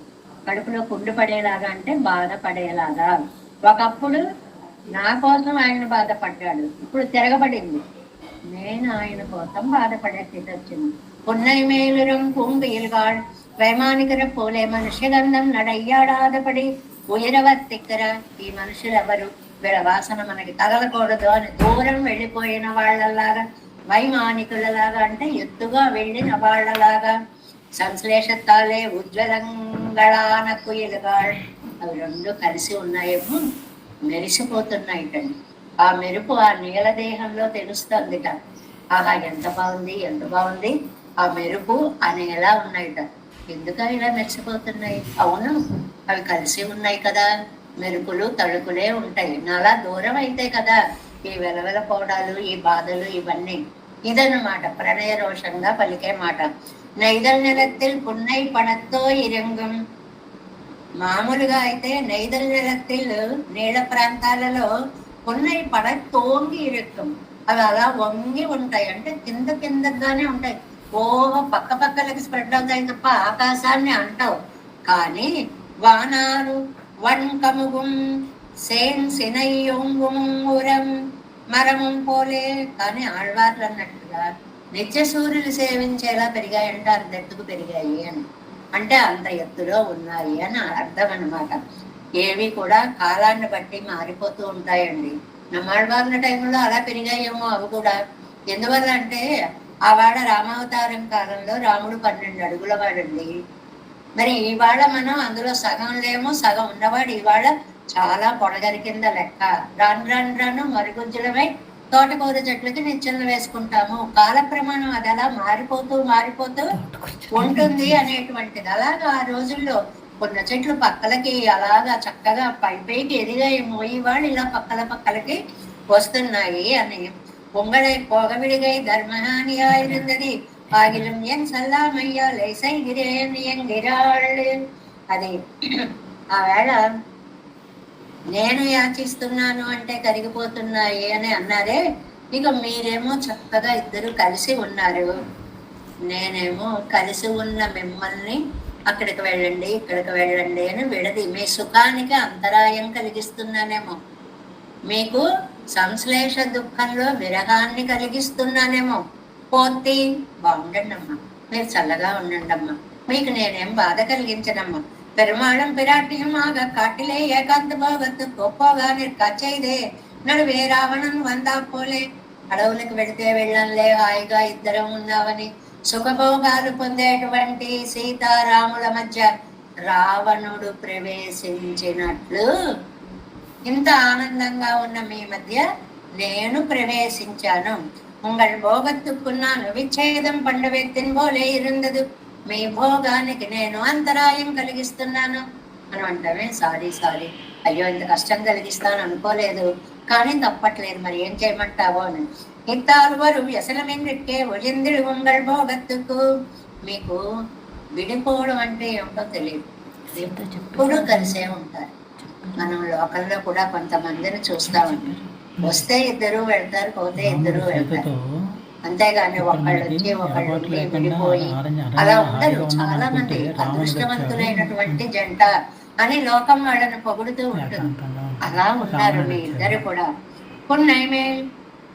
కడుపులో పుండు పడేలాగా అంటే బాధపడేలాగా. ఒకప్పుడు నా కోసం ఆయన బాధపడ్డాడు, ఇప్పుడు తిరగబడింది. నేను ఆయన కోసం బాధపడే స్థితి వచ్చింది. పున్నై మేలురం పూంగిల్గాళ్ వైమానికర పోలే మనుష్యగంధం నడయ్యాడాదపడి ఉయరవత్తిక్కర. ఈ మనుషులెవరు, వీళ్ళ వాసన మనకి తగలకూడదు అని దూరం వెళ్ళిపోయిన వాళ్ళలాగా, వైమానికులలాగా అంటే ఎత్తుగా వెళ్ళిన వాళ్ళలాగా, సంశ్లేషతాలే ఉజ్వలంగళాన కుయిలుగాళ్. అవి రెండు కలిసి ఉన్నాయేమో, మెరిసిపోతున్నాయిటండి. ఆ మెరుపు ఆ నీలదేహంలో తెలుస్తుందిట. ఆహా, ఎంత బాగుంది, ఎంత బాగుంది ఆ మెరుపు అని ఎలా ఉన్నాయిట. ఎందుకు ఇలా మెరిసిపోతున్నాయి? అవును, అవి కలిసి ఉన్నాయి కదా. మెరుపులు తడుకులే ఉంటాయి. నాలా దూరం అయితే కదా ఈ వెలవెల పోవడాలు, ఈ బాధలు, ఇవన్నీ. ఇదన్నమాట ప్రణయ రోషంగా పలికే మాట. నైదల్ నిలత్తిల్ పున్నై పణత్తో ఇరంగం. మామూలుగా అయితే నైదల్ నిలత్తిల్ నీళ్ళ ప్రాంతాలలో పున్నై పడ తోంగి ఇరుక్కం. అవి అలా వంగి ఉంటాయి, అంటే కింద కిందగానే ఉంటాయి. ఓహో, పక్క పక్కలకి స్ప్రెడ్ అవుతాయి తప్ప ఆకాశాన్ని అంటావు. కానీ వానాలు వన్కముగుం సేన్ సినయ్యొంగుమురం మరముం పోలే. కానీ ఆళ్వార్లు అన్నట్టుగా నిత్య సూర్యులు సేవించేలా పెరిగాయంటే అంత ఎత్తుకు పెరిగాయి అని, అంటే అంత ఎత్తులో ఉన్నాయి అని అర్థం అన్నమాట. ఏవి కూడా కాలాన్ని బట్టి మారిపోతూ ఉంటాయండి. నమ్మాళ్వార్ల టైంలో అలా పెరిగాయేమో అవి కూడా. ఎందువల్ల అంటే ఆవాడ రామావతారం కాలంలో రాముడు 12 అడుగుల వాడండి. మరి ఇవాళ మనం అందులో సగం లేమో, సగం ఉన్నవాడు ఇవాళ చాలా పొడగరి కింద లెక్క. రాను మరుగుజ్జులమై తోటకూర చెట్లకి నిచ్చెనలు వేసుకుంటాము. కాల ప్రమాణం అది అలా మారిపోతూ ఉంటుంది అనేటువంటిది. అలాగా ఆ రోజుల్లో కొన్ని చెట్లు పక్కలకి అలాగా చక్కగా పైకి ఎదిగాయేమో, ఇవాళ ఇలా పక్కలకి వస్తున్నాయి అని. పొంగళై పోగవిడిగై ధర్మహానియాயிருந்தది ఆగిలం ఎన్ సల్లామయ్య లేసై గిరేనియంగిరాళ్ళు. అది ఆ వేళ నేను యాచిస్తున్నాను అంటే కరిగిపోతున్నాయి అని అన్నారే. ఇక మీరేమో చక్కగా ఇద్దరు కలిసి ఉన్నారు. నేనేమో కలిసి ఉన్న మిమ్మల్ని అక్కడికి వెళ్ళండి, ఇక్కడికి వెళ్ళండి అని విడది మీ సుఖానికి అంతరాయం కలిగిస్తున్నానేమో, మీకు సంశ్లేష దుఃఖంలో విరహాన్ని కలిగిస్తున్నానేమో. పోతి బాగుండండి అమ్మా, మీరు చల్లగా ఉండండి అమ్మా, మీకు నేనేం బాధ కలిగించనమ్మా. పెరుమాళం పిరాటియం ఆగ కాటిలే ఏకాంత భోగత్తు గొప్పగా నిర్కచ్చైదే నడువే రావణం వందా పోలే. అడవులకు వెళితే వెళ్ళంలే, హాయిగా ఇద్దరం ఉన్నావని సుఖభోగాలు పొందేటువంటి సీతారాముల మధ్య రావణుడు ప్రవేశించినట్లు ఇంత ఆనందంగా ఉన్న మీ మధ్య నేను ప్రవేశించాను. ఉంగళ్ భోగత్తుకున్నాను విచ్ఛేదం పండు వ్యక్తిని పోలే ఇరుందదు. మీ భోగానికి నేను అంతరాయం కలిగిస్తున్నాను అని అంటామే. సారీ, అయ్యో ఇంత కష్టం కలిగిస్తాను అనుకోలేదు, కానీ తప్పట్లేదు, మరి ఏం చేయమంటావో అని. ఇత్తారువరు వ్యసనమిండికే ఒలిందిడు ఉంగళ్ భోగత్తుకు. మీకు విడిపోవడం అంటే ఏమిటో తెలియదు, ఎప్పుడు కలిసే ఉంటారు. మనం లోకల్లో కూడా కొంతమందిని చూస్తా ఉంటాం. వస్తే ఇద్దరు వెళ్తారు, పోతే ఇద్దరు వెళ్తారు, అంతేగాని ఒకళ్ళు వచ్చి ఒకళ్ళు విడిపోయి అలా ఉండరు. చాలా మంది అదృష్టవంతులైనటువంటి జంట అని లోకం వాళ్ళని పొగుడుతూ ఉంటుంది. అలా ఉన్నారు మీ ఇద్దరు కూడా. పున్నైమే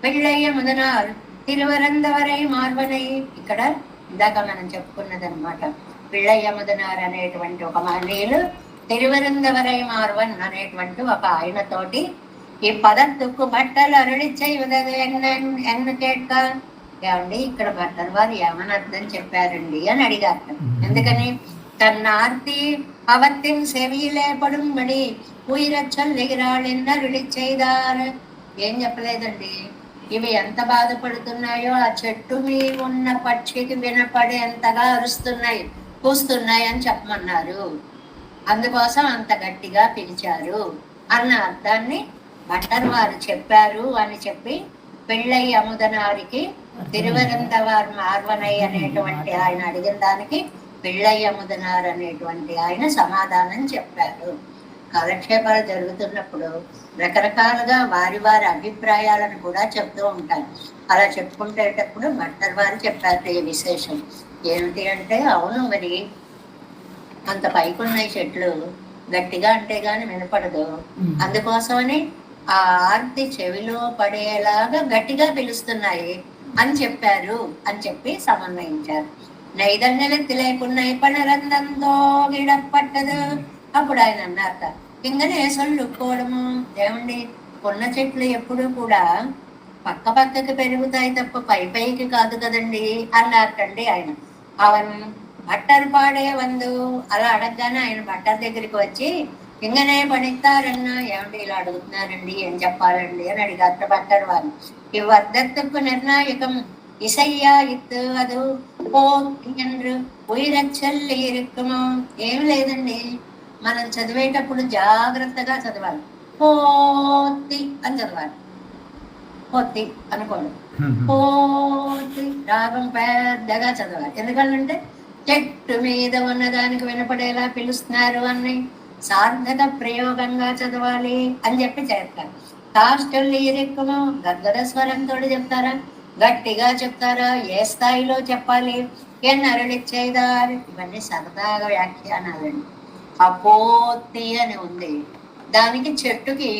పెళ్ళయ్య ముదనార్ తిరువరందవరై మార్వనై. ఇక్కడ ఇందాక మనం చెప్పుకున్నది అనమాట. పిళ్ళయ్య ముదనార్ అనేటువంటి ఒక మహనీయులు తిరువరందవరై మార్వన్ అనేటువంటి ఒక ఆయనతోటి ఈ పదత్తుకు బట్టలు అరుడి చేయదు ఎన్ను కేట్క ఏమండి ఇక్కడ భర్తలు వారు ఏమని అర్థం చెప్పారండి అని అడిగారు. ఎందుకని తన్నార్తి అవత్తిన్ సెవిలేపడుంబడి ఉయిరచ్చల్లిగిరాళ్ళెన్నరుడి చేయదారు. ఏం చెప్పలేదండి. ఇవి ఎంత బాధపడుతున్నాయో ఆ చెట్టు మీద ఉన్న పక్షికి వినపడేంతగా అరుస్తున్నాయి, కూస్తున్నాయి అని చెప్పమన్నారు. అందుకోసం అంత గట్టిగా పిలిచారు అన్న అర్థాన్ని భట్టర్ వారు చెప్పారు అని చెప్పి పెళ్ళై అముదనారికి తిరువరందవారు మార్వనయ్య అనేటువంటి ఆయన అడిగిన దానికి పెళ్ళై అముదనారు అనేటువంటి ఆయన సమాధానం చెప్పారు. కాలక్షేపాలు జరుగుతున్నప్పుడు రకరకాలుగా వారి వారి అభిప్రాయాలను కూడా చెప్తూ ఉంటారు. అలా చెప్పుకుంటేటప్పుడు భట్టర్ వారు చెప్పారు ఈ విశేషం ఏమిటి అంటే, అవును మరి అంత పైకున్నాయి చెట్లు, గట్టిగా అంటే గాని వినపడదు, అందుకోసమని ఆ ఆర్తి చెవిలో పడేలాగా గట్టిగా పిలుస్తున్నాయి అని చెప్పారు అని చెప్పి సమన్వయించారు. నైదన్నెలెత్తి లేకున్నాయి పనరందంతో గిడపట్టదు. అప్పుడు ఆయన అన్నారట, ఇంకనే సొల్లుకోవడము ఏమండి, కొన్న చెట్లు ఎప్పుడు కూడా పక్క పక్కకి పెరుగుతాయి తప్ప పై పైకి కాదు కదండి అన్నారటండి ఆయన. అవన్ భట్టర్ పాడే వందు అలా అడగగానే ఆయన భట్టర్ దగ్గరికి వచ్చి ఇంకనే పడిస్తారన్నా, ఏమండి ఇలా అడుగుతున్నారండి ఏం చెప్పాలండి అని అడిగారు భట్టర్ వారు. ఇవ్వద్దత్తుకు నిర్ణాయకం ఇసయ్యా ఇత్తు అది ఓ என்று ఉయిరచ్చల్లి ఇరుక్కుము. ఏం లేదండి, మనం చదివేటప్పుడు జాగ్రత్తగా చదవాలి. పోతి అని చదవాలి, పోతి అనుకోండి, పోతి రాగం పెద్దగా చదవాలి. ఎందుకంటే చెట్టు మీద ఉన్నదానికి వినపడేలా పిలుస్తున్నారు అని సార్థక ప్రయోగంగా చదవాలి అని చెప్పి చేస్తారు. కాస్టల్ ఇరుక్కుము గద్గద స్వరంతో చెప్తారా, గట్టిగా చెప్తారా, ఏ స్థాయిలో చెప్పాలి, ఎన్నరుడిచ్చేదారు, ఇవన్నీ సరదాగా వ్యాఖ్యానాలండి. ఆ పోతి అని ఉంది, దానికి చెట్టుకి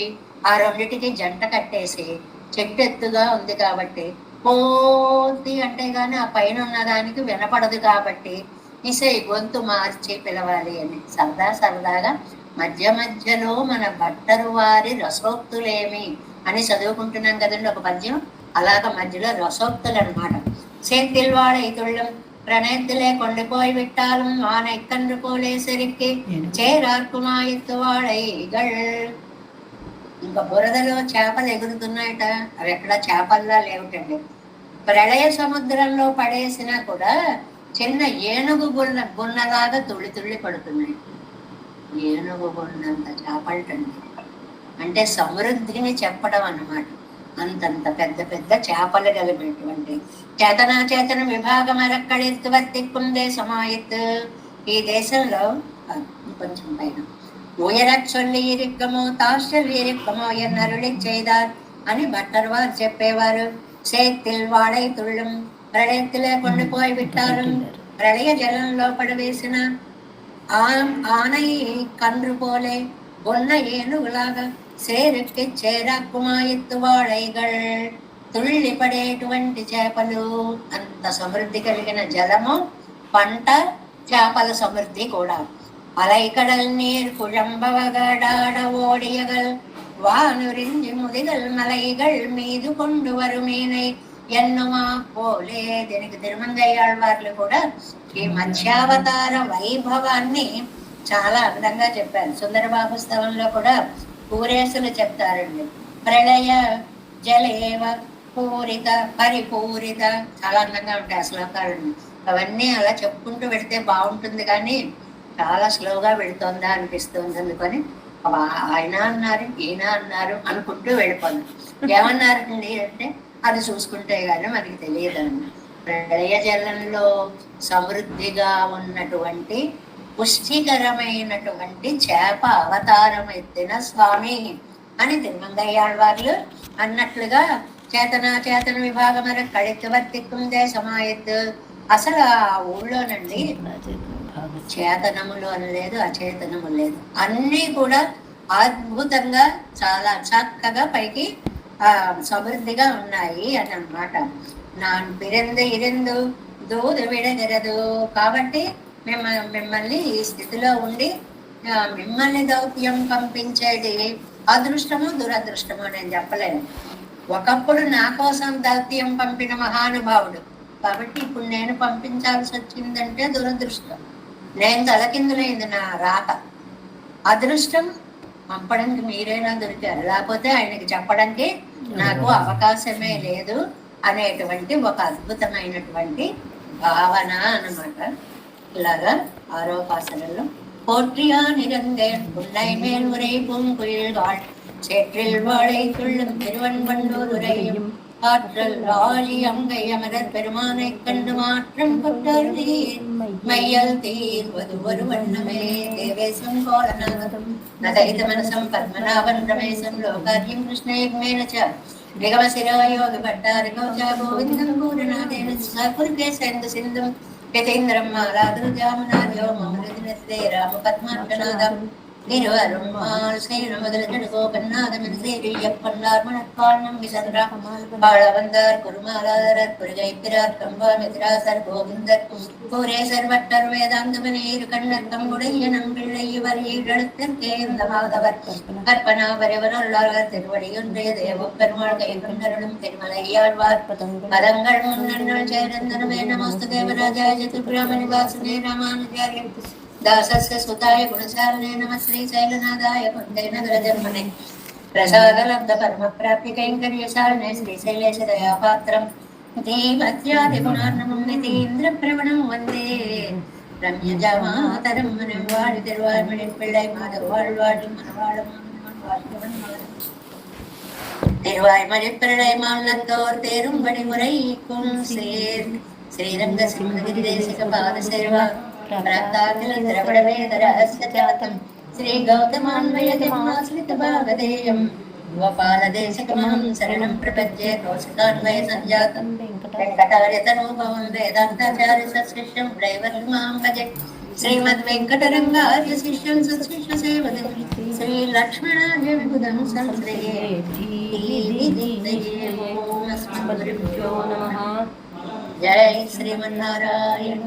ఆ రెండిటికి జంట కట్టేసి చెట్టు ఎత్తుగా ఉంది కాబట్టి పోతి అంటే గాని ఆ పైన ఉన్న దానికి వినపడదు కాబట్టి ఇసై గొంతు మార్చి పిలవాలి అని సరదా సరదాగా మధ్య మధ్యలో మన భట్టరు వారి రసోక్తులేమి అని చదువుకుంటున్నాం కదండి ఒక పద్యం, అలాగ మధ్యలో రసోక్తులు అనమాట. సేతిల్వాడ ఇతుళ్ళం ప్రణయத்திலே கொண்டு போய் விட்டாலும் ஆனை கன்று போலே செருக்கி చేరార్కుమా ఎత్తువాడైగల్. ఇంకా బురదలో చేపలు ఎగురుతున్నాయట, అవి ఎక్కడ చేపల్లా లేవుటండి. ప్రళయ సముద్రంలో పడేసినా కూడా చిన్న ఏనుగు గున్నలాగా తుళ్ళి తుళ్ళి పడుతున్నాయి. ఏనుగు గున్నంత చేపలటండి, అంటే సమృద్ధిని చెప్పడం అన్నమాట. అంతంత పెద్ద పెద్ద చేపలు కలిగినటువంటి చేతన విభాగం అరక్కడెత్తు వర్తిక్కుందే సమాయత్. ఈ దేశంలో కొంచెం పైన ఉయరచ్చొల్లి ఇరిక్కమో తాశ్చల్లి ఇరిక్కమో ఎన్నరుడి చేదార్ అని భట్టర్ వారు చెప్పేవారు. సేతిల్ వాడై తుళ్ళం ప్రళయత్తులే కొండిపోయి విట్టారు. ప్రళయ జలంలో పడవేసిన ఆనై కండ్రు పోలే ఉన్న ఏనుగులాగా సేరెక్కి చేరాక్కుమా ఎత్తువాడైగల్. తుళ్ళి పడేటువంటి చేపలు, అంత సమృద్ధి కలిగిన జలము, పంట, చేపల సమృద్ధి కూడా. అలైకడల్ నీర్ కుழம்பவகடாட ஓடியகள் வானுரிஞ்சி ముదిగల్ మలైగల్ మీదు కొండు వరు మీనై ఎన్నుమా పోలే. దీనికి తిరుమంగయ్యాళ్వార్లు కూడా ఈ మత్స్యావతార వైభవాన్ని చాలా అందంగా చెప్పారు. సుందరబాబు స్తవంలో కూడా పూరేసులు చెప్తారండి. ప్రళయ జలేవ పూరిత పరిపూరిత, చాలా అందంగా ఉంటాయి ఆ శ్లోకాలు. అవన్నీ అలా చెప్పుకుంటూ పెడితే బాగుంటుంది, కానీ చాలా స్లోగా వెళుతోందా అనిపిస్తుంది. అందుకని ఆయన అన్నారు ఈయన అన్నారు అనుకుంటూ వెళ్ళిపోదాం. ఏమన్నారండి అంటే అది చూసుకుంటే కానీ మనకి తెలియదండి. ప్రళయ జలంలో సమృద్ధిగా ఉన్నటువంటి పుష్టికరమైనటువంటి చేప అవతారం ఎత్తిన స్వామి అని తిరుమంగయ్యాళ్వార్లు అన్నట్లుగా చేతన విభాగం కళెత్తు వర్తిక్కుందే సమాయత్తు. అసలు ఆ ఊళ్ళోనండి చేతనములు అని లేదు, అచేతనము లేదు, అన్నీ కూడా అద్భుతంగా చాలా చక్కగా పైకి సమృద్ధిగా ఉన్నాయి అని అన్నమాట. నాన్ పిరెందు ఇరెందు దూదు విడగరదు. కాబట్టి మిమ్మల్ని ఈ స్థితిలో ఉండి మిమ్మల్ని దౌత్యం పంపించేది అదృష్టము దురదృష్టము నేను చెప్పలేను. ఒకప్పుడు నా కోసం దౌత్యం పంపిన మహానుభావుడు, కాబట్టి ఇప్పుడు నేను పంపించాల్సి వచ్చిందంటే దురదృష్టం. నేను తలకిందులైంది నా రాత. అదృష్టం పంపడానికి మీరైనా దొరికారు, లేకపోతే ఆయనకి చెప్పడానికి నాకు అవకాశమే లేదు అనేటువంటి ఒక అద్భుతమైనటువంటి భావన అన్నమాట. ఇలాగా ఆరోపాసనలో போற்றியா நிறந்தேன் புன்னை மேல் உரை பூங்குயில்வாள் சேற்றில் வாழை துள்ளும் திருவன்பண்டூர் உரையும் ஆற்றல் ஆழி அங்கை அமரர் பெருமானை கண்டு மாற்றம் கொட்டருளி மையல் தீர்வது ஒரு வண்ணமே தேவேசம் கோலநாதம் நதைத மனசம் பத்மநாபன் ரமேசம் லோகாரியம் கிருஷ்ணயக்மேனச்ச நிகமசிரோயோகி பட்டாரிகௌஜா கோவிந்தம் பூரணாதேன சகுருகே சேர்ந்து சிந்தும் యతేంద్రం మాలాదుర్గామనార్యో మమృదినస్తే రామ పద్మార్కనాదం తిరువరుమాల్ శ్రీరమదల గోపన్నాదమిన్ శ్రీయప్పన్నార్ మనక్కాళం విసంద్ర బాళవందార్ కురుమాలాదరర్ పురుగైపిరార్ కంబామిత్రాసర్ గోవిందర్ கூரேசர் வட்டர் வேதாந்தமனேரு கண்ணர்க்கம் உடையனம் பிள்ளையவர் ஈழத்தற்கேந்த மாதவர் கற்பனா வரைவருள்ளார் திருவடியொன்றைய தேவம் பெருமாள் கை கண்ணருளும் திருமலையாழ்வார் பதங்கள் முன்னல் சேரந்தனமே நமஸ்து தேவராஜாய சதுர்பிராமணி வாசுதே ராமானுஜாரியம் दासस्य सुताय गुणशालिने नमः श्री शैलनाथाय कुन्ते नगर जन्मने प्रसादलब्ध परम प्राप्ति कैंकर्यशालिने श्री शैलेश दयापात्रं धीमत्यादि गुणार्णवं नितीन्द्र प्रवणं वन्दे रम्यजामातरं मनवाळि तिरुवाळ्मणिन् पिळ्ळै माधवाळ्वाळि मनवाळम् திருவாய்மொழி பிள்ளை மாநத்தோர் தேரும்படி முறைக்கும் சேர் ஸ்ரீரங்க சிம்மகிரி தேசிக பாத சேவா ्रपणवेदरहस्यजातं श्रीगौतमान्वयजन्माश्रितभागधेयं गोपालदेशकमहं शरणं प्रपद्ये कौशिकान्वयसञ्जातं वेङ्कटार्यतनुभवं वेदान्ताचार्यशिष्यं त्रैवर्मां भजे श्रीमद्वेङ्कटरङ्गार्य शिष्यं सुशिष्यसेवकं श्रीलक्ष्मणार्य विबुधं संश्रये जय श्रीमन्नारायण।